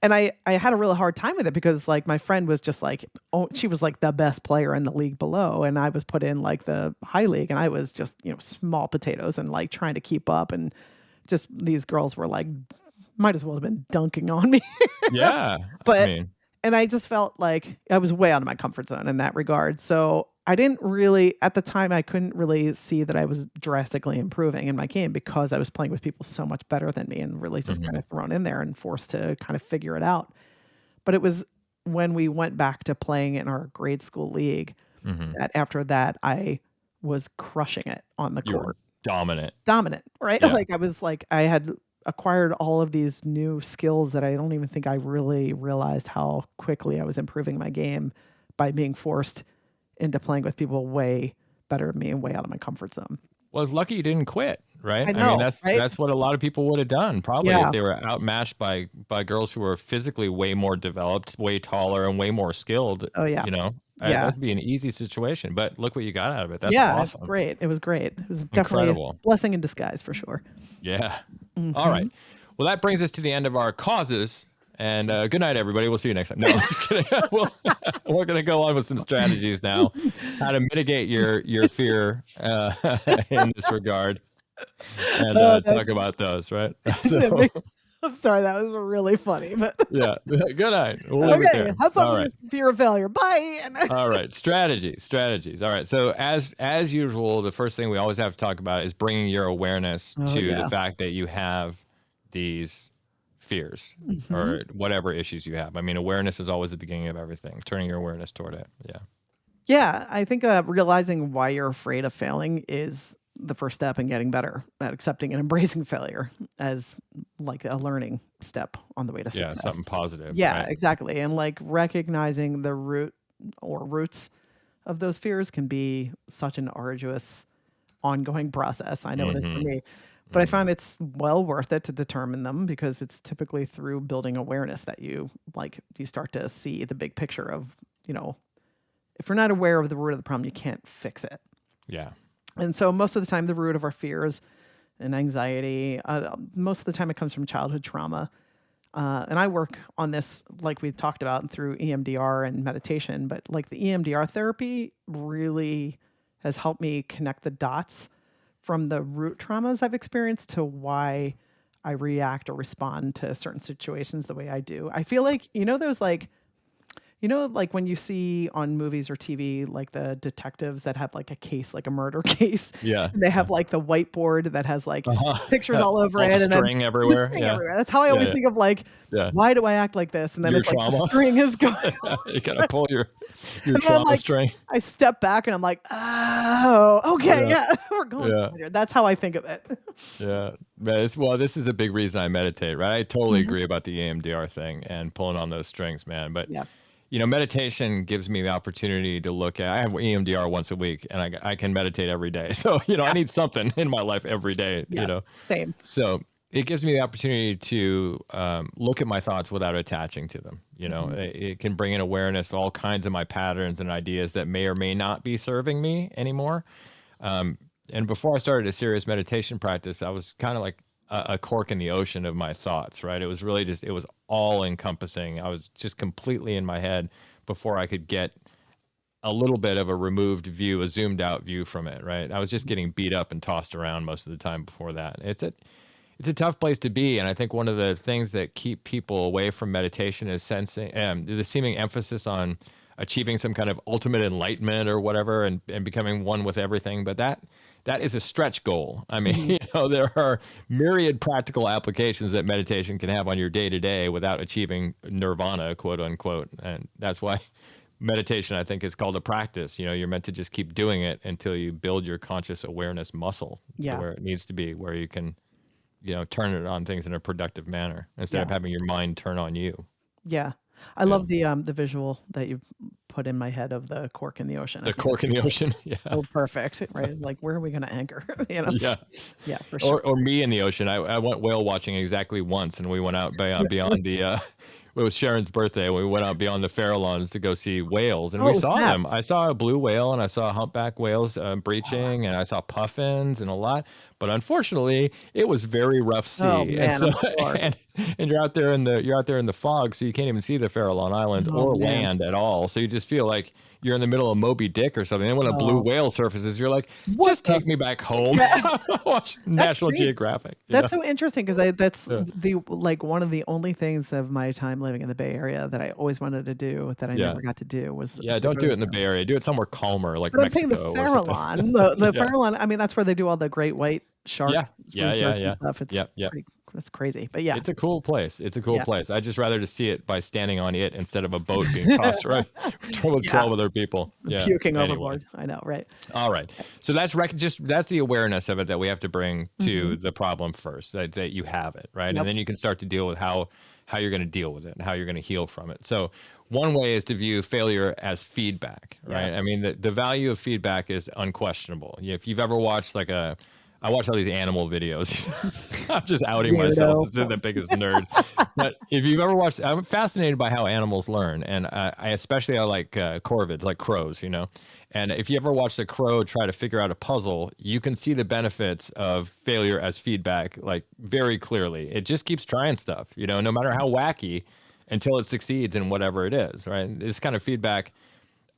And I had a really hard time with it because my friend was just she was the best player in the league below, and I was put in the high league, and I was just small potatoes and trying to keep up, and just these girls were might as well have been dunking on me. Yeah. And I just felt like I was way out of my comfort zone in that regard. So I didn't really, at the time, I couldn't really see that I was drastically improving in my game because I was playing with people so much better than me and really just kind of thrown in there and forced to kind of figure it out. But it was when we went back to playing in our grade school league that after that, I was crushing it on the court. Were dominant, right? Yeah. I had acquired all of these new skills that I don't even think I really realized how quickly I was improving my game by being forced into playing with people way better than me and way out of my comfort zone. Well, it's lucky you didn't quit, right? I know, that's what a lot of people would have done, probably, if they were outmatched by girls who were physically way more developed, way taller, and way more skilled. Oh yeah, that'd be an easy situation. But look what you got out of it. That's awesome. It's great. It was great. It was definitely incredible. A blessing in disguise for sure. Yeah. All right. Well, that brings us to the end of our causes. And good night, everybody. We'll see you next time. No, I'm just kidding. We're going to go on with some strategies now, how to mitigate your fear in this regard, and talk about those, right? So, I'm sorry, that was really funny. But yeah, good night. We'll leave it there. Have fun with fear of failure. Bye. All right, strategies. All right, so as usual, the first thing we always have to talk about is bringing your awareness to the fact that you have these fears or whatever issues you have. I mean, awareness is always the beginning of everything. Turning your awareness toward it. Yeah. Yeah, I think realizing why you're afraid of failing is the first step in getting better at accepting and embracing failure as like a learning step on the way to Yeah, success. something positive. Yeah, Right? exactly. And like recognizing the roots of those fears can be such an arduous ongoing process. I know it is for Mm-hmm. me, but I find it's well worth it to determine them because it's typically through building awareness that you start to see the big picture of, if you're not aware of the root of the problem, you can't fix it. Yeah. And so most of the time, the root of our fears and anxiety, most of the time it comes from childhood trauma. And I work on this, like we've talked about, through EMDR and meditation, but like the EMDR therapy really has helped me connect the dots from the root traumas I've experienced to why I react or respond to certain situations the way I do. I feel like, like when you see on movies or TV, like the detectives that have like a case, like a murder case, Yeah. and they have like the whiteboard that has like pictures all over all it, the and then string the everywhere. string Yeah. everywhere. That's how I Yeah. always Yeah. think of like, Yeah. why do I act like this? And then Your it's like the trauma. string is going. You gotta pull your And then trauma like, string. I step back and I'm like, oh, okay, Yeah. yeah, we're going Yeah. somewhere here. That's how I think of it. Yeah. Man, well, this is a big reason I meditate, right? I totally Mhm. agree about the EMDR thing and pulling on those strings, man. But Yeah. meditation gives me the opportunity to look at. I have EMDR once a week, and I can meditate every day. So I Yeah. need something in my life every day. Yeah. Same. So it gives me the opportunity to look at my thoughts without attaching to them. Mhm. It can bring in awareness of all kinds of my patterns and ideas that may or may not be serving me anymore. And before I started a serious meditation practice, I was kind of like a cork in the ocean of my thoughts, right? It was really it was all encompassing. I was just completely in my head before I could get a little bit of a removed view, a zoomed out view from it, right? I was just getting beat up and tossed around most of the time before that. It's a tough place to be. And I think one of the things that keep people away from meditation is sensing the seeming emphasis on achieving some kind of ultimate enlightenment or whatever and becoming one with everything. But that is a stretch goal. I mean, there are myriad practical applications that meditation can have on your day to day without achieving nirvana, quote unquote. And that's why meditation, I think, is called a practice. You're meant to just keep doing it until you build your conscious awareness muscle to where it needs to be, where you can, turn it on things in a productive manner instead of having your mind turn on you. Yeah. I love the visual that you've put in my head of the cork in the ocean. The cork in the ocean. Yeah. So perfect, right? Like, where are we going to anchor? Yeah. Yeah, for sure. Or me in the ocean. I went whale watching exactly once, and we went out beyond the. It was Sharon's birthday. We went out beyond the Farallones to go see whales, and we saw them. I saw a blue whale, and I saw humpback whales breaching, and I saw puffins and a lot. But unfortunately, it was very rough sea, Oh, man, and so I'm sure. and you're out there in the fog, so you can't even see the Farallon Islands Oh, or man. land at all. So you just feel like you're in the middle of Moby Dick or something. And when a blue Oh. whale surfaces, you're like, What just the- take me back home. Yeah. Watch National crazy. Geographic. That's so interesting because that's Yeah. one of the only things of my time living in the Bay Area that I always wanted to do that I Yeah. never got to do was Yeah, to don't go do to it in the Bay Area. Do it somewhere calmer, like But I'm saying the Mexico or something. Farallon, the Yeah. Farallon. I mean, that's where they do all the great white shark Yeah. research and stuff. It's Yep. that's crazy. But yeah, It's a cool place. It's a cool Yeah. place. I'd just rather to see it by standing on it instead of a boat being tossed right with 12 other people. Yeah. puking Anyway. overboard. I know, right? All right. So that's that's the awareness of it that we have to bring to the problem first, that you have it, right? Yep. And then you can start to deal with how you're going to deal with it and how you're going to heal from it. So one way is to view failure as feedback, right? Yes. I mean, the value of feedback is unquestionable. If you've ever watched I watch all these animal videos. I'm just outing myself as the biggest nerd. But if you've ever watched, I'm fascinated by how animals learn. And I especially like corvids, like crows, And if you ever watched a crow try to figure out a puzzle, you can see the benefits of failure as feedback, like very clearly. It just keeps trying stuff, no matter how wacky, until it succeeds in whatever it is, right? This kind of feedback,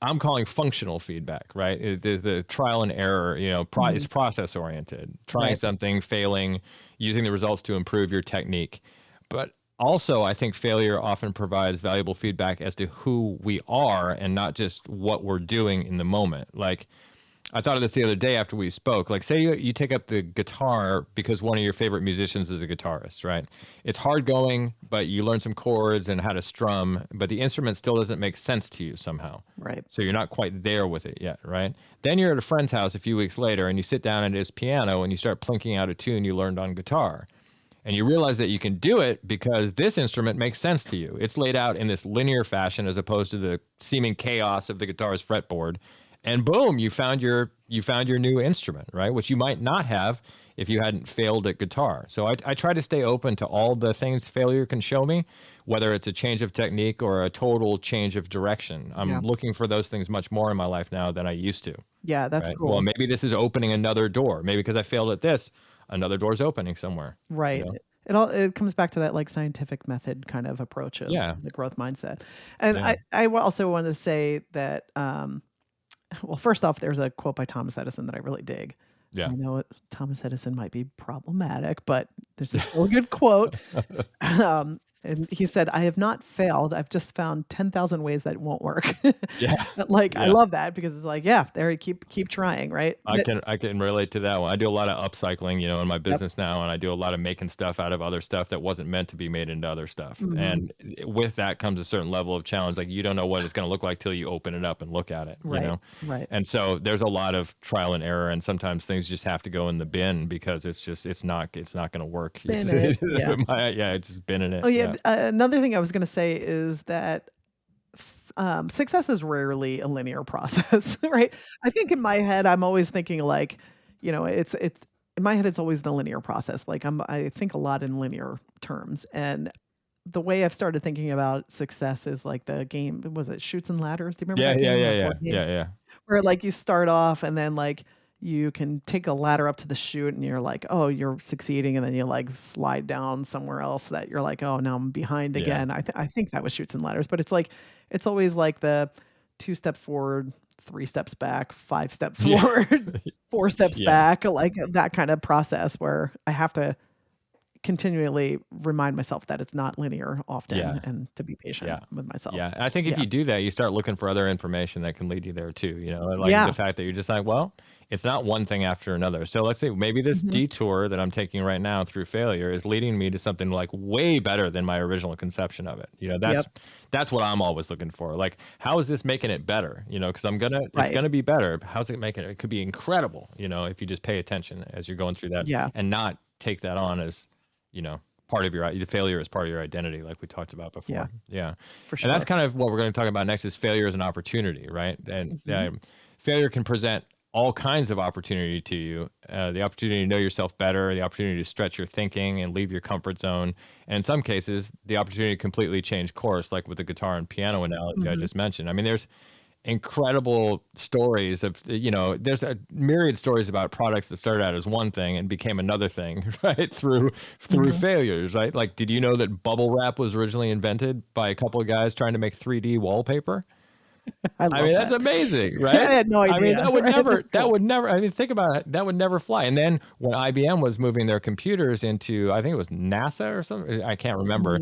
I'm calling functional feedback, right? There's the trial and error, it's process oriented, trying something, failing, using the results to improve your technique. But also, I think failure often provides valuable feedback as to who we are and not just what we're doing in the moment. Like, I thought of this the other day after we spoke. Like, say you take up the guitar because one of your favorite musicians is a guitarist, right? It's hard going, but you learn some chords and how to strum, but the instrument still doesn't make sense to you somehow. Right. So you're not quite there with it yet, right? Then you're at a friend's house a few weeks later and you sit down at his piano and you start plinking out a tune you learned on guitar. And you realize that you can do it because this instrument makes sense to you. It's laid out in this linear fashion as opposed to the seeming chaos of the guitar's fretboard. And boom, you found your new instrument, right? Which you might not have if you hadn't failed at guitar. So I try to stay open to all the things failure can show me, whether it's a change of technique or a total change of direction. I'm looking for those things much more in my life now than I used to. Yeah, that's cool. Well, maybe this is opening another door. Maybe because I failed at this, another door's opening somewhere. Right. You know? It comes back to that like scientific method kind of approach of the growth mindset. And I also wanted to say that, well, first off, there's a quote by Thomas Edison that I really dig. Yeah. I know Thomas Edison might be problematic, but there's this really good quote. And he said, "I have not failed. I've just found 10,000 ways that won't work." Yeah. I love that because it's like, there, keep trying, right? I can relate to that one. I do a lot of upcycling, in my business now, and I do a lot of making stuff out of other stuff that wasn't meant to be made into other stuff. Mm-hmm. And with that comes a certain level of challenge. Like you don't know what it's going to look like till you open it up and look at it, Right. And so there's a lot of trial and error, and sometimes things just have to go in the bin because it's not going to work. It's just bin in it. Oh yeah. Another thing I was going to say is that success is rarely a linear process, right? I think in my head, I'm always thinking like, it's in my head, it's always the linear process. Like I think a lot in linear terms, and the way I've started thinking about success is like the game. Was it Shoots and Ladders? Do you remember that game? Yeah. Where like you start off and then like you can take a ladder up to the chute and you're like, oh, you're succeeding. And then you like slide down somewhere else that you're like, oh, now I'm behind again. I think that was Shoots and Ladders, but it's like, it's always like the 2 steps forward, 3 steps back, 5 steps forward, 4 steps back, like that kind of process where I have to continually remind myself that it's not linear often and to be patient with myself. Yeah. I think if you do that, you start looking for other information that can lead you there too. The fact that you're just like, well, it's not one thing after another. So let's say maybe this detour that I'm taking right now through failure is leading me to something like way better than my original conception of it. That's what I'm always looking for. Like, how is this making it better? Because it's gonna be better. How's it making it? It could be incredible. If you just pay attention as you're going through that and not take that on as, part of the failure is part of your identity, like we talked about before. Yeah, for sure. And that's kind of what we're going to talk about next is failure as an opportunity, right? And failure can present all kinds of opportunity to you, the opportunity to know yourself better, the opportunity to stretch your thinking and leave your comfort zone. And in some cases, the opportunity to completely change course, like with the guitar and piano analogy I just mentioned. I mean, there's incredible stories of, there's a myriad stories about products that started out as one thing and became another thing, right? Through failures, right? Like, did you know that bubble wrap was originally invented by a couple of guys trying to make 3D wallpaper? I mean, that's amazing, right? I had no idea. I mean, that would never, I mean, think about it. That would never fly. And then when IBM was moving their computers into, I think it was NASA or something, I can't remember.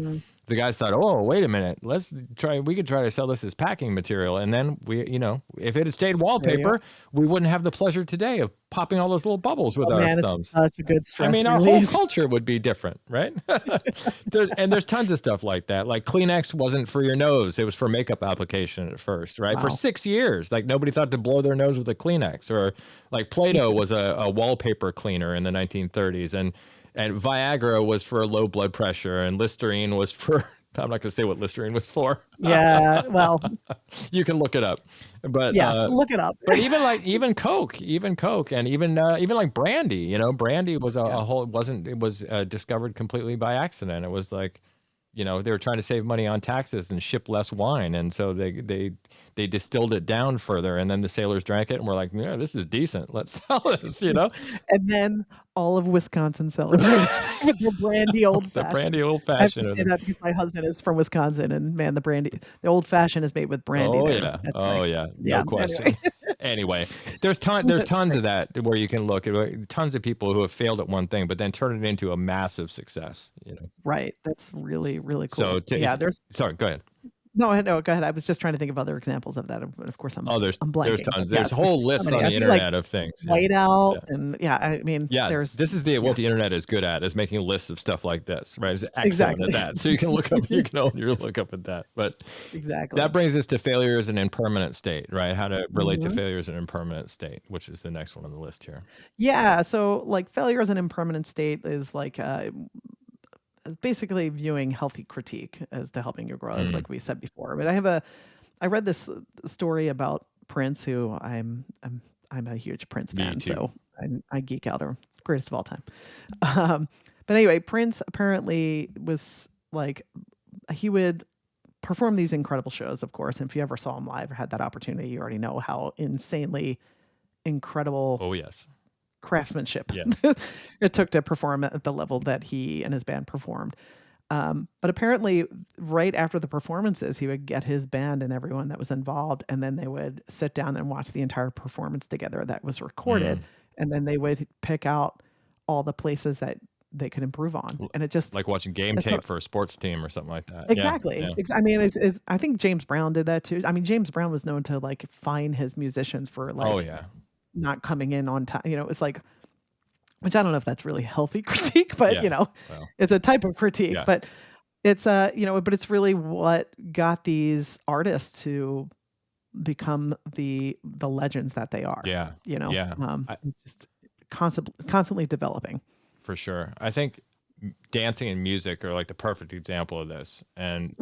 The guys thought, oh, wait a minute, we could try to sell this as packing material. And then if it had stayed wallpaper, we wouldn't have the pleasure today of popping all those little bubbles with our thumbs. It's such a good stress release. Our whole culture would be different, right? There's tons of stuff like that. Like Kleenex wasn't for your nose. It was for makeup application at first, right? Wow. For 6 years, like nobody thought to blow their nose with a Kleenex. Or like Play-Doh was a wallpaper cleaner in the 1930s. And Viagra was for low blood pressure, and Listerine was for, I'm not going to say what Listerine was for. Yeah, well. You can look it up. But yes, look it up. But even Coke, and even like brandy, brandy was it was discovered completely by accident. It was like, they were trying to save money on taxes and ship less wine. And so they distilled it down further, and then the sailors drank it and were like, yeah, this is decent. Let's sell this, And then all of Wisconsin celebrated with the brandy old fashioned. The brandy old fashioned. I have to say that because my husband is from Wisconsin, and man, the old fashioned is made with brandy. No question. Anyway, there's tons of that where you can look at tons of people who have failed at one thing, but then turn it into a massive success. Right. That's really, really cool. So sorry, go ahead. No, no, go ahead. I was just trying to think of other examples of that. Of course, Oh, there's I'm there's blanking. But tons. There's yes, there's whole so lists on many. I the think like internet of things. Yeah. whiteout Yeah. and I mean, Yeah, there's this is what the internet is good at, is making lists of stuff like this, right? It's excellent exactly. at that. So you can look up, you can own your look up at that. But Exactly. that brings us to failure as an impermanent state, right? How to relate to failure as an impermanent state, which is the next one on the list here. Yeah. So like failure as an impermanent state is like basically viewing healthy critique as to helping you grow, as like we said before. But I read this story about Prince, who I'm a huge Prince Me fan, too. so I geek out, or greatest of all time. But anyway, Prince apparently was like, he would perform these incredible shows, of course. And if you ever saw him live or had that opportunity, you already know how insanely incredible Oh, yes. craftsmanship Yes. it took to perform at the level that he and his band performed. But apparently, right after the performances, he would get his band and everyone that was involved, and then they would sit down and watch the entire performance together that was recorded, and then they would pick out all the places that they could improve on. And it just like watching game tape for a sports team or something like that. exactly. Yeah. I mean, I think James Brown did that too. I mean, James Brown was known to like fine his musicians for like Oh, yeah. not coming in on time. You know, it's like, which I don't know if that's really healthy critique, but Yeah. Well, it's a type of critique. yeah. But it's but it's really what got these artists to become the legends that they are. Yeah. Yeah. Just constantly developing. For sure. I think dancing and music are like the perfect example of this. And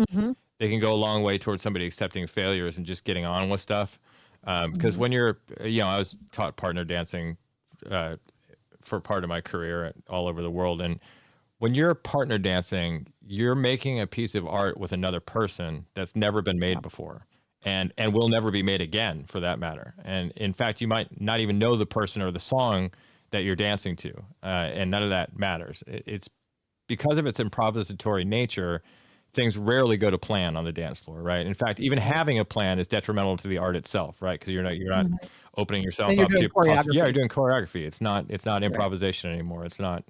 they can go a long way towards somebody accepting failures and just getting on with stuff. Because when you're, I was taught partner dancing for part of my career all over the world. And when you're partner dancing, you're making a piece of art with another person that's never been made before, and will never be made again, for that matter. And in fact, you might not even know the person or the song that you're dancing to, and none of that matters. It's because of its improvisatory nature. Things rarely go to plan on the dance floor, right? In fact, even having a plan is detrimental to the art itself, right? Because you're not opening yourself up to choreography. you're doing choreography. It's not improvisation anymore. It's not,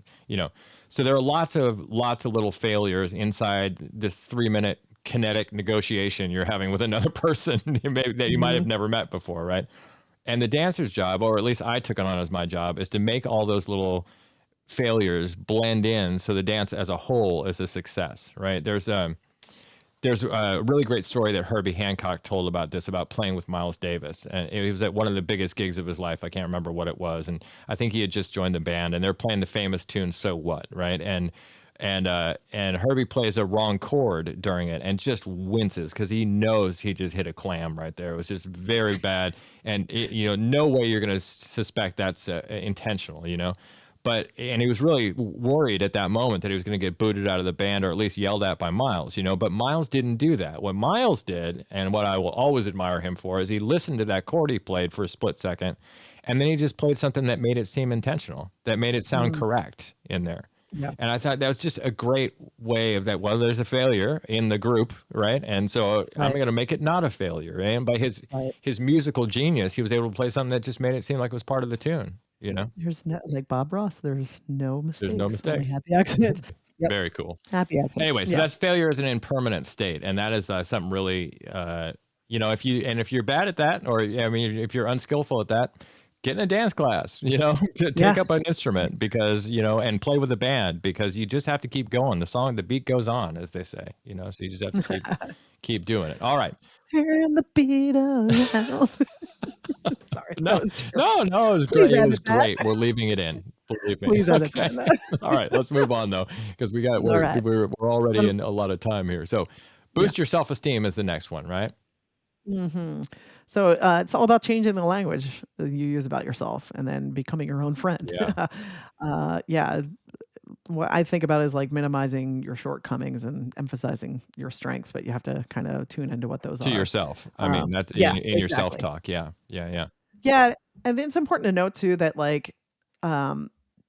So there are lots of little failures inside this 3-minute kinetic negotiation you're having with another person that you might have never met before, right? And the dancer's job, or at least I took it on as my job, is to make all those little failures blend in so the dance as a whole is a success, right? There's a really great story that Herbie Hancock told about this, about playing with Miles Davis. And it was at one of the biggest gigs of his life. I can't remember what it was. And I think he had just joined the band, and they're playing the famous tune, So What, right? And Herbie plays a wrong chord during it and just winces because he knows he just hit a clam right there. It was just very bad. And, no way you're going to suspect that's intentional, and he was really worried at that moment that he was going to get booted out of the band, or at least yelled at by Miles, but Miles didn't do that. What Miles did, and what I will always admire him for, is he listened to that chord he played for a split second, and then he just played something that made it seem intentional, that made it sound correct in there. Yeah. And I thought that was just a great way of that. Well, there's a failure in the group, right? And so I'm going to make it not a failure. And by his musical genius, he was able to play something that just made it seem like it was part of the tune. There's no, like Bob Ross, there's no mistakes. There's no mistakes. Happy accidents. Yep. Very cool. Happy accidents. Anyway, so that's failure as an impermanent state, and that is something really, if you're bad at that, or if you're unskillful at that, get in a dance class, to take up an instrument, because and play with a band, because you just have to keep going. The beat goes on, as they say, so you just have to keep doing it. All right. Turn the beat around. Sorry. No, it was great. It was great. We're leaving it in. Believe me. Please edit that. All right, let's move on though, because we're already in a lot of time here. So, boost your self-esteem is the next one, right? So it's all about changing the language that you use about yourself, and then becoming your own friend. Yeah. What I think about is like minimizing your shortcomings and emphasizing your strengths, but you have to kind of tune into what those are. To yourself. I mean, that's in your self-talk. Yeah. Yeah. And then it's important to note too that like,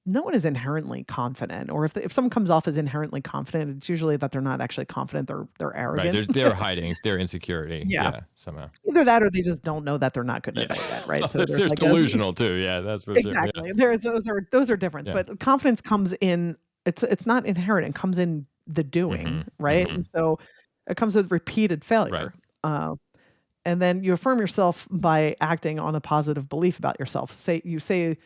no one is inherently confident, or if someone comes off as inherently confident, it's usually that they're not actually confident. They're arrogant. Right. They're hiding their insecurity. Yeah. Somehow. Either that, or they just don't know that they're not good at it yet. Right. So there's like delusional too. Yeah, that's for sure. Exactly. Those are different. But confidence comes in. It's not inherent. It comes in the doing. Right. And so It comes with repeated failure. And then you affirm yourself by acting on a positive belief about yourself. You say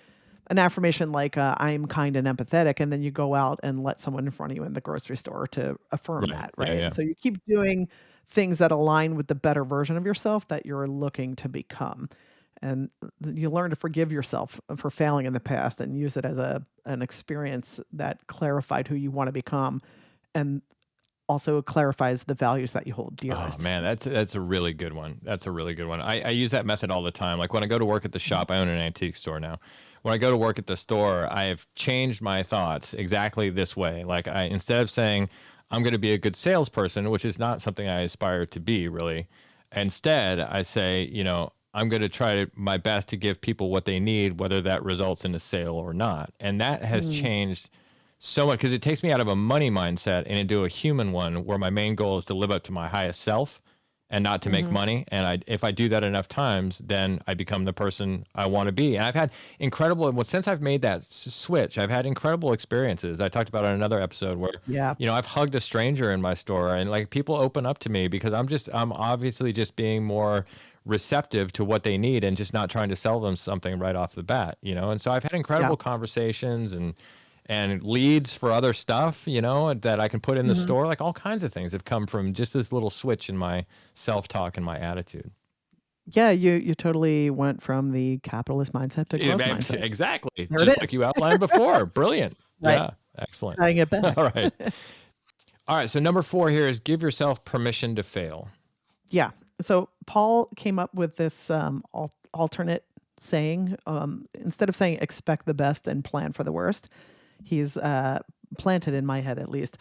an affirmation like, I'm kind and empathetic, and then you go out and let someone in front of you in the grocery store to affirm that, right? And so you keep doing things that align with the better version of yourself that you're looking to become. And you learn to forgive yourself for failing in the past and use it as an experience that clarified who you want to become, and also clarifies the values that you hold dearest. Oh man, that's a really good one. That's a really good one. I use that method all the time. Like when I go to work at the shop, I own an antique store now. When I go to work at the store, I have changed my thoughts exactly this way. Like instead of saying I'm going to be a good salesperson, which is not something I aspire to be really, instead I say, I'm going to try my best to give people what they need, whether that results in a sale or not. And that has changed so much because it takes me out of a money mindset and into a human one where my main goal is to live up to my highest self and not to make money. And if I do that enough times, then I become the person I want to be. And I've had since I've made that switch, I've had incredible experiences. I talked about on another episode where, I've hugged a stranger in my store and like people open up to me because I'm obviously just being more receptive to what they need and just not trying to sell them something right off the bat, And so I've had incredible conversations and leads for other stuff, that I can put in the store. Like all kinds of things have come from just this little switch in my self-talk and my attitude. Yeah, you totally went from the capitalist mindset to growth mindset. Exactly. Just like you outlined before. Brilliant. Right. Yeah. Excellent. Tying it back. All right. All right. So number 4 here is give yourself permission to fail. Yeah. So Paul came up with this alternate saying. Instead of saying expect the best and plan for the worst, he's planted in my head at least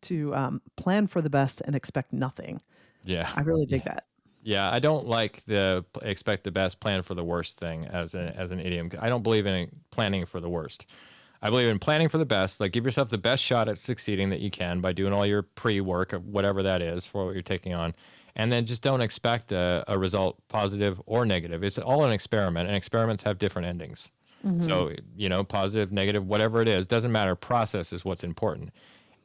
to plan for the best and expect nothing. Yeah. I really dig that. Yeah, I don't like the expect the best, plan for the worst thing as an idiom. I don't believe in planning for the worst. I believe in planning for the best. Like give yourself the best shot at succeeding that you can by doing all your pre-work, whatever that is for what you're taking on. And then just don't expect a result, positive or negative. It's all an experiment, and experiments have different endings. So, positive, negative, whatever it is, doesn't matter. Process is what's important.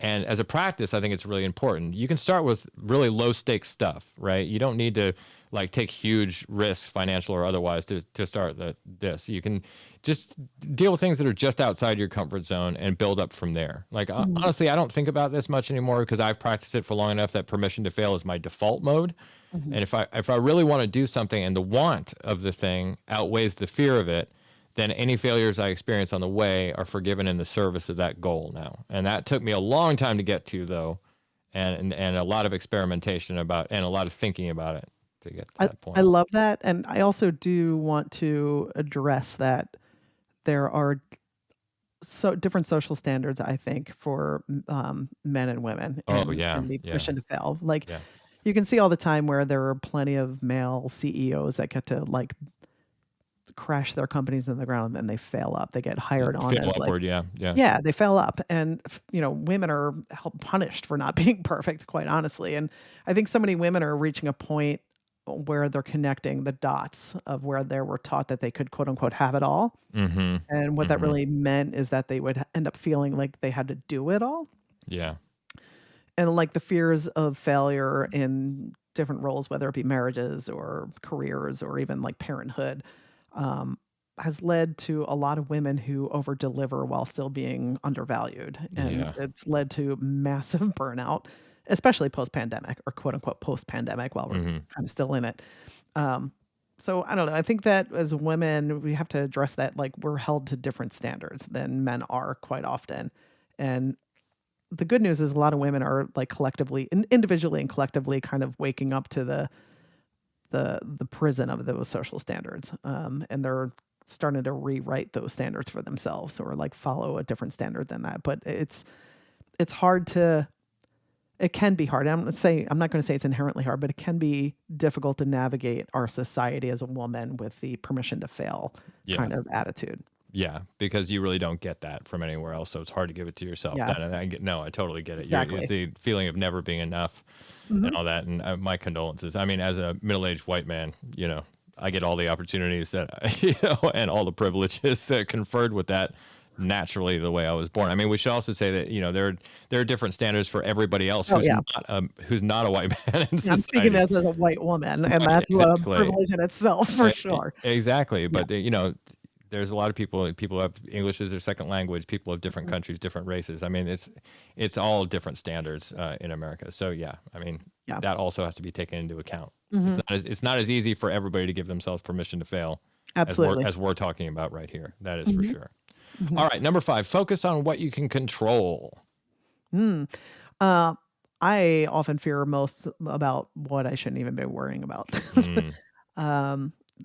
And as a practice, I think it's really important. You can start with really low stakes stuff, right? You don't need to like take huge risks, financial or otherwise, to start this. You can just deal with things that are just outside your comfort zone and build up from there. Like honestly, I don't think about this much anymore because I've practiced it for long enough that permission to fail is my default mode. And if I really want to do something and the want of the thing outweighs the fear of it, then any failures I experience on the way are forgiven in the service of that goal now. And that took me a long time to get to, though, and a lot of experimentation and a lot of thinking about it to get to that point. I love that. And I also do want to address that there are different social standards, I think, for men and women and the permission to fail. Like you can see all the time where there are plenty of male CEOs that get to like crash their companies in the ground and then they fail up. They get hired on as upward, they fail up. And women are punished for not being perfect, quite honestly. And I think so many women are reaching a point where they're connecting the dots of where they were taught that they could quote unquote have it all. And what that really meant is that they would end up feeling like they had to do it all. Yeah. And like the fears of failure in different roles, whether it be marriages or careers or even like parenthood, has led to a lot of women who over deliver while still being undervalued. And it's led to massive burnout, especially post-pandemic or quote unquote post-pandemic while we're kind of still in it. So I don't know. I think that as women, we have to address that. Like we're held to different standards than men are quite often. And the good news is a lot of women are like collectively, individually and collectively kind of waking up to the prison of those social standards. And they're starting to rewrite those standards for themselves or like follow a different standard than that. But it's hard it can be hard. I'm not going to say it's inherently hard, but it can be difficult to navigate our society as a woman with the permission to fail kind of attitude. Yeah, because you really don't get that from anywhere else, so it's hard to give it to yourself. Yeah. I totally get it. Exactly. It's the feeling of never being enough and all that, and my condolences. I mean, as a middle-aged white man, I get all the opportunities that, and all the privileges that conferred with that naturally the way I was born. I mean, we should also say that, there are different standards for everybody else Oh yeah. who's not a white man in I'm speaking society. as a white woman, and Right, that's a exactly. privilege in itself for sure. Exactly. Yeah. But, there's a lot of people who have English as their second language, people of different countries, different races. I mean, it's all different standards in America. So yeah, I mean, that also has to be taken into account. It's not as easy for everybody to give themselves permission to fail Absolutely. as we're talking about right here. That is for sure. All right, number 5, focus on what you can control. I often fear most about what I shouldn't even be worrying about.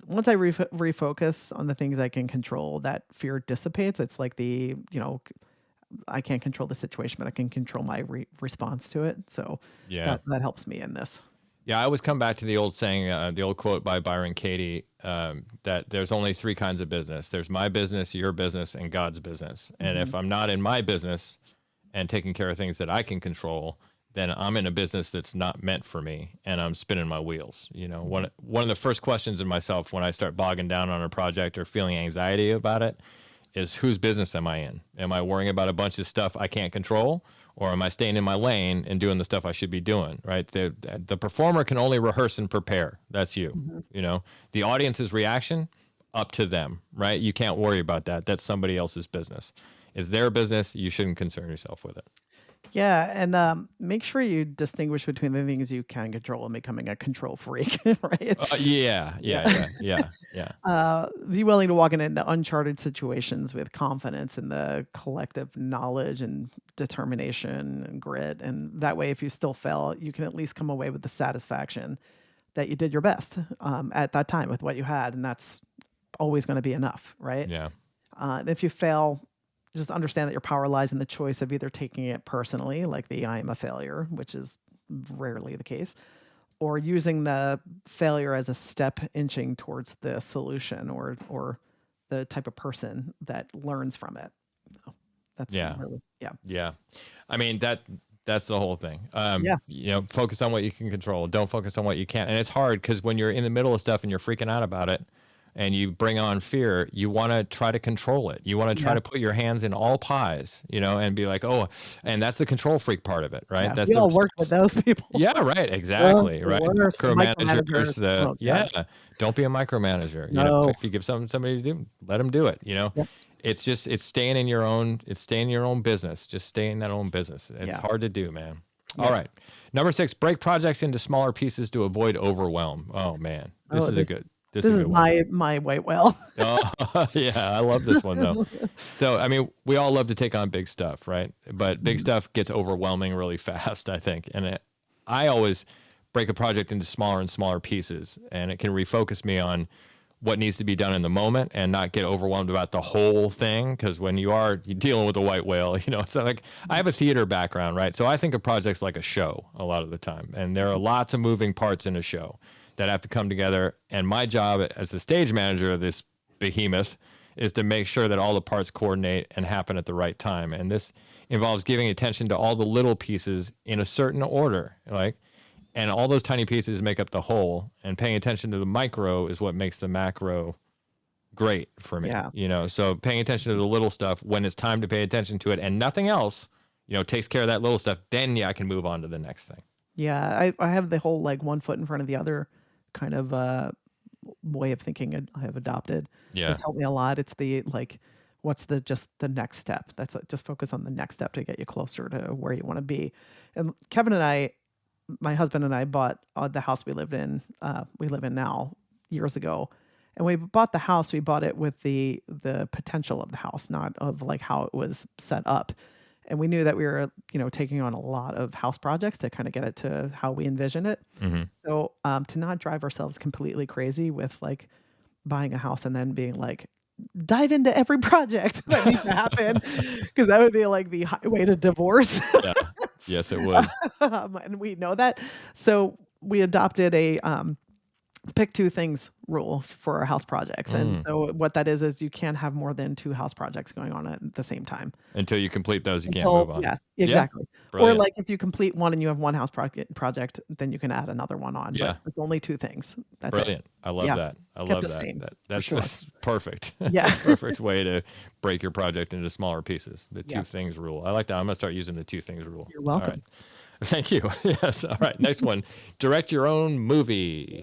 Once I refocus on the things I can control, that fear dissipates. It's like I can't control the situation, but I can control my response to it. So that helps me in this. Yeah, I always come back to the old saying, the old quote by Byron Katie, that there's only 3 kinds of business. There's my business, your business, and God's business. And if I'm not in my business and taking care of things that I can control, then I'm in a business that's not meant for me, and I'm spinning my wheels. One of the first questions in myself when I start bogging down on a project or feeling anxiety about it is, whose business am I in? Am I worrying about a bunch of stuff I can't control, or am I staying in my lane and doing the stuff I should be doing, right? The performer can only rehearse and prepare. That's you. The audience's reaction, up to them, right? You can't worry about that. That's somebody else's business. It's their business. You shouldn't concern yourself with it. Yeah, and make sure you distinguish between the things you can control and becoming a control freak, right? Yeah. Be willing to walk into uncharted situations with confidence in the collective knowledge and determination and grit. And that way, if you still fail, you can at least come away with the satisfaction that you did your best at that time with what you had. And that's always going to be enough, right? Yeah. And if you fail, just understand that your power lies in the choice of either taking it personally, like the I am a failure, which is rarely the case, or using the failure as a step inching towards the solution or the type of person that learns from it. So that's really, Yeah. I mean, that's the whole thing. Focus on what you can control. Don't focus on what you can't. And it's hard because when you're in the middle of stuff and you're freaking out about it, and you bring on fear, you want to try to control it. You want to try to put your hands in all pies, and be like, oh, and that's the control freak part of it, right? That's we all work with those people. Yeah, right. Exactly. Right. Micromanagers. Don't be a micromanager. No. If you give somebody to do, let them do it. It's staying in your own business. Just stay in that own business. It's hard to do, man. All right. Number 6, break projects into smaller pieces to avoid overwhelm. Oh man. This is my white whale. Oh, yeah, I love this one though. So, I mean, we all love to take on big stuff, right? But big stuff gets overwhelming really fast, I think. And I always break a project into smaller and smaller pieces, and it can refocus me on what needs to be done in the moment and not get overwhelmed about the whole thing. Because when you're dealing with a white whale, so like I have a theater background, right? So I think of projects like a show a lot of the time, and there are lots of moving parts in a show that have to come together. And my job as the stage manager of this behemoth is to make sure that all the parts coordinate and happen at the right time. And this involves giving attention to all the little pieces in a certain order, and all those tiny pieces make up the whole, and paying attention to the micro is what makes the macro great for me. So paying attention to the little stuff when it's time to pay attention to it, and nothing else, takes care of that little stuff, then I can move on to the next thing. Yeah, I have the whole one foot in front of the other kind of way of thinking I have adopted. It's helped me a lot. It's the what's the next step? That's just focus on the next step to get you closer to where you want to be. And Kevin and I, my husband and I, bought the house we live in now years ago. And we bought the house. We bought it with the potential of the house, not of how it was set up. And we knew that we were, taking on a lot of house projects to kind of get it to how we envision it. Mm-hmm. So to not drive ourselves completely crazy with buying a house and then being dive into every project that needs to happen, because that would be the highway to divorce. Yeah. Yes, it would. And we know that. So we adopted a pick two things rule for our house projects. And Mm. so what that is you can't have more than two house projects going on at the same time. Until you complete those, you can't Until move on. yeah, Yeah. exactly. Or Brilliant. like if you complete one and you have one house project, then you can add another one on. Yeah. But it's only two things. That's it. Brilliant. I love Yeah. that. I It's kept love us that. sane for That's, sure. that's perfect. Yeah. That's a perfect way to break your project into smaller pieces. The two Yeah. things rule. I like that. I'm going to start using the two things rule. You're All welcome. right. Thank you. Yes. All right. Next one. Direct your own movie.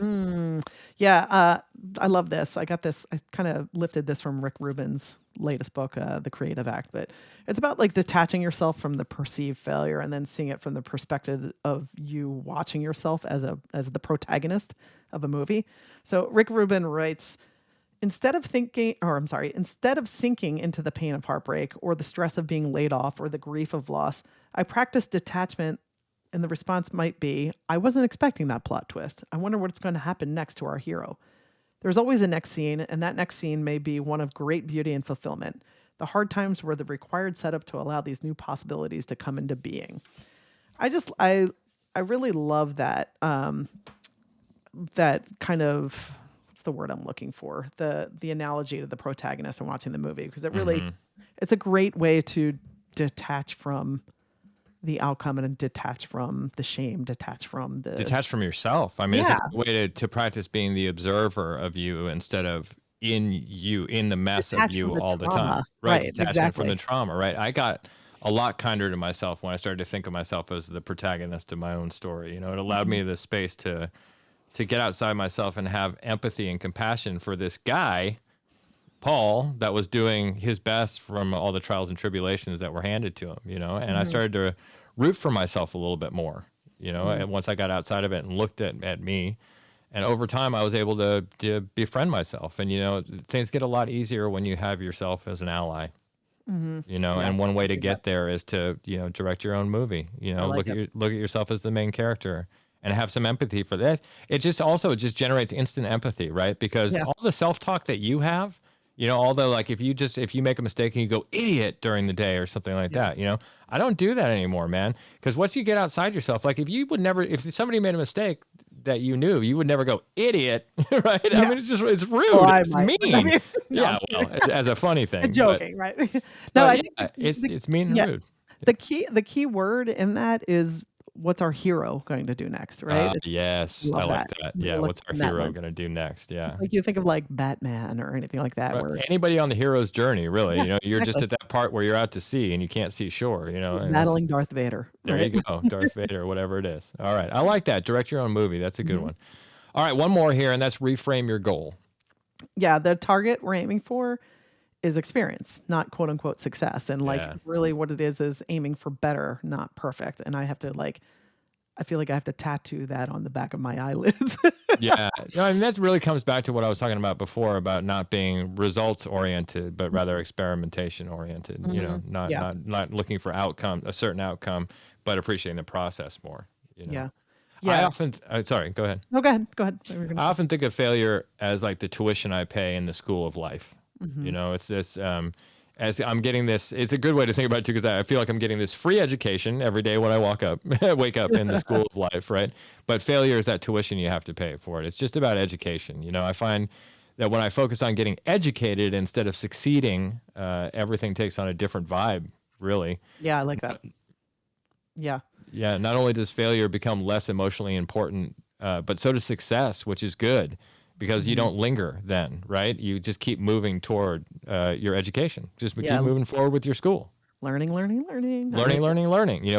Yeah, I love this. I got this. I kind of lifted this from Rick Rubin's latest book, The Creative Act, but it's about like detaching yourself from the perceived failure and then seeing it from the perspective of you watching yourself as the protagonist of a movie. So Rick Rubin writes, instead of sinking into the pain of heartbreak or the stress of being laid off or the grief of loss, I practice detachment. And the response might be, I wasn't expecting that plot twist. I wonder what's going to happen next to our hero. There's always a next scene, and that next scene may be one of great beauty and fulfillment. The hard times were the required setup to allow these new possibilities to come into being. I really love that that kind of, what's the word I'm looking for? The analogy to the protagonist and watching the movie, because it really it's a great way to detach from the outcome and detach from the shame, detach from yourself. I mean, yeah. it's a way to practice being the observer of you instead of in the mess Detach of you from the all the trauma. time. Right. Detachment Exactly. from the trauma. Right. I got a lot kinder to myself when I started to think of myself as the protagonist of my own story. It allowed me the space to get outside myself and have empathy and compassion for this guy, Paul, that was doing his best from all the trials and tribulations that were handed to him, and I started to root for myself a little bit more, and once I got outside of it and looked at me, and over time I was able to befriend myself. And, things get a lot easier when you have yourself as an ally, and one way to get there is to, direct your own movie, like look at yourself as the main character and have some empathy for that. It just generates instant empathy, right? Because all the self-talk that you have, all the, like, if you make a mistake and you go idiot during the day or something like that, I don't do that anymore, man. Because once you get outside yourself, like if somebody made a mistake that you knew, you would never go idiot, right? Yeah. I mean, it's rude. Well, it's mean. No, yeah, well, as a funny thing. joking, right? No, But I think it's mean and rude. the key word in that is, what's our hero going to do next, right? Yes, Love I like that. that. You Yeah, look what's our from that hero lens. going to do next? Yeah. Like you think of like Batman or anything like that, Right. where Anybody on the hero's journey, really. yeah, You're just exactly. at that part where you're out to sea and you can't see shore, and Battling Darth Vader, there right? you go, Darth Vader, whatever it is. All right, I like that. Direct your own movie. That's a good one. All right, one more here, and that's reframe your goal. Yeah, the target we're aiming for is experience, not quote unquote success. And like really what it is aiming for better, not perfect. And I feel like I have to tattoo that on the back of my eyelids. Yeah. No, I mean, that really comes back to what I was talking about before about not being results oriented, but rather experimentation oriented, not looking for a certain outcome, but appreciating the process more, Yeah. I often, sorry, go ahead. No, go ahead. I often think of failure as like the tuition I pay in the school of life. It's this, as I'm getting this, it's a good way to think about it too, because I feel like I'm getting this free education every day when I wake up in the school of life, right? But failure is that tuition you have to pay for it. It's just about education. I find that when I focus on getting educated instead of succeeding, everything takes on a different vibe, really. Yeah, I like that. Yeah. Yeah, not only does failure become less emotionally important, but so does success, which is good because you don't linger then, right? You just keep moving toward your education. Just keep moving forward with your school. Learning.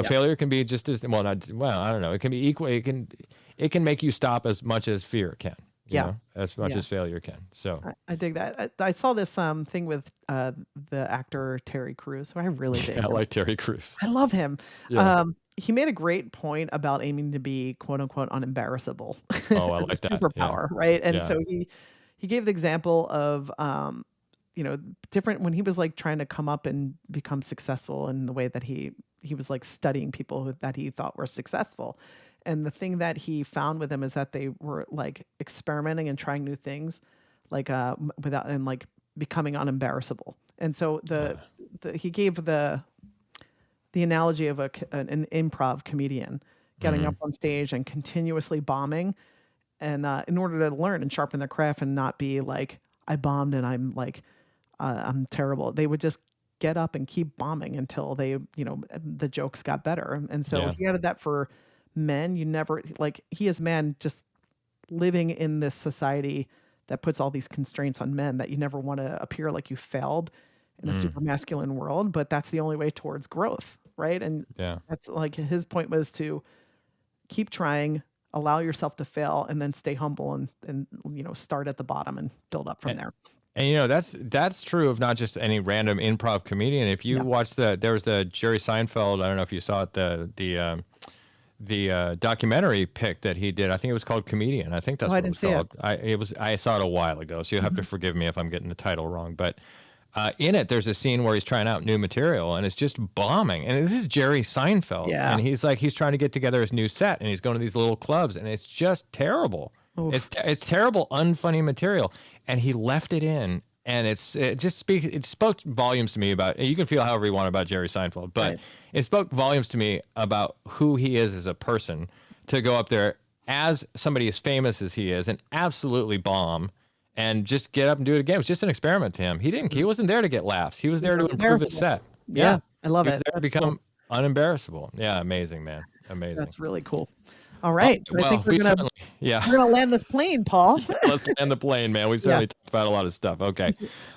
Failure can be just as I don't know. It can be equal. It can make you stop as much as fear can. As much as failure can. So I dig that. I saw this thing with the actor Terry Crews, who I really dig. I like Terry Crews. I love him. Yeah. He made a great point about aiming to be quote unquote unembarrassable. Oh, I as like a that. superpower, right? And Yeah. so he gave the example of different when he was like trying to come up and become successful in the way that he was like studying people that he thought were successful. And the thing that he found with them is that they were like experimenting and trying new things, like without and like becoming unembarrassable. And so he gave the analogy of an improv comedian getting up on stage and continuously bombing And in order to learn and sharpen their craft and not be like, I bombed and I'm like, I'm terrible. They would just get up and keep bombing until they, the jokes got better. And so he added that for men. You never, like, he is man just living in this society that puts all these constraints on men that you never want to appear like you failed in a super masculine world, but that's the only way towards growth, right? And that's like his point was to keep trying, allow yourself to fail, and then stay humble and start at the bottom and build up from there. And that's true of not just any random improv comedian. If you watch there was the Jerry Seinfeld, I don't know if you saw it, the documentary pick that he did. I think it was called Comedian. I think that's what it was called. I saw it a while ago, so you'll have to forgive me if I'm getting the title wrong. But in it, there's a scene where he's trying out new material and it's just bombing. And this is Jerry Seinfeld. Yeah. And he's trying to get together his new set and he's going to these little clubs and it's just terrible. It's terrible, unfunny material. And he left it in. And it spoke volumes to me about, you can feel however you want about Jerry Seinfeld, but it spoke volumes to me about who he is as a person, to go up there as somebody as famous as he is and absolutely bomb and just get up and do it again. It was just an experiment to him. He wasn't there to get laughs. He was there to improve his set. Yeah, I love it. He was there to become unembarrassable. Yeah, amazing, man. Amazing. That's really cool. All right. I think we're gonna land this plane, Paul. Let's land the plane, man. We've certainly talked about a lot of stuff. Okay.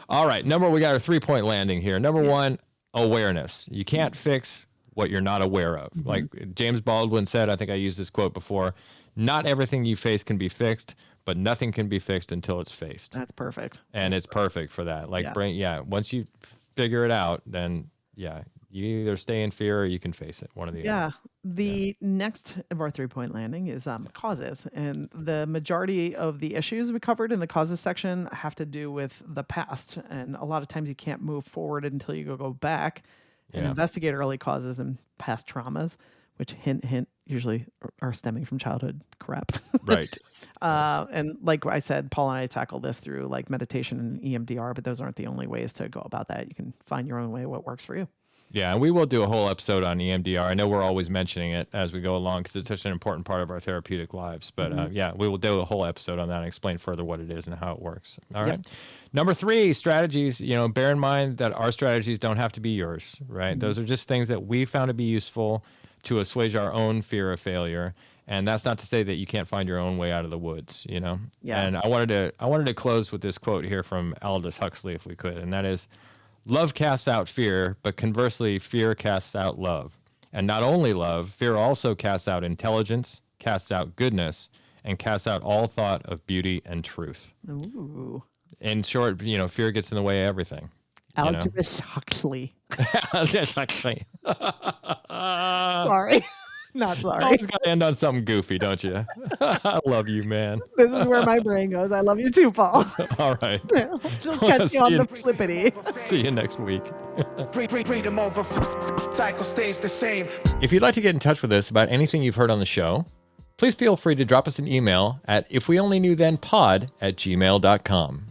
All right. We got a 3-point landing here. Number one, awareness. You can't fix what you're not aware of. Like James Baldwin said, I think I used this quote before, not everything you face can be fixed, but nothing can be fixed until it's faced. That's perfect. And it's perfect for that. Once you figure it out, then you either stay in fear or you can face it. One of the other. The next of our 3-point landing is causes. And the majority of the issues we covered in the causes section have to do with the past. And a lot of times you can't move forward until you go back and investigate early causes and past traumas, which hint, usually are stemming from childhood crap. Right. And like I said, Paul and I tackle this through like meditation and EMDR, but those aren't the only ways to go about that. You can find your own way, what works for you. Yeah, and we will do a whole episode on EMDR. I know we're always mentioning it as we go along because it's such an important part of our therapeutic lives. But we will do a whole episode on that and explain further what it is and how it works. All right. Number 3, strategies. Bear in mind that our strategies don't have to be yours, right? Those are just things that we found to be useful to assuage our own fear of failure. And that's not to say that you can't find your own way out of the woods, Yeah. And I wanted to close with this quote here from Aldous Huxley, if we could, and that is, love casts out fear, but conversely, fear casts out love. And not only love, fear also casts out intelligence, casts out goodness, and casts out all thought of beauty and truth. Ooh. In short, fear gets in the way of everything. Aldous Huxley. Aldous Huxley. Sorry. Not sorry. You always got to end on something goofy, don't you? I love you, man. This is where my brain goes. I love you too, Paul. All right. Just catch you on the flippity. See you next week. Freedom over cycle stays the same. If you'd like to get in touch with us about anything you've heard on the show, please feel free to drop us an email at ifweonlyknewthenpod@gmail.com.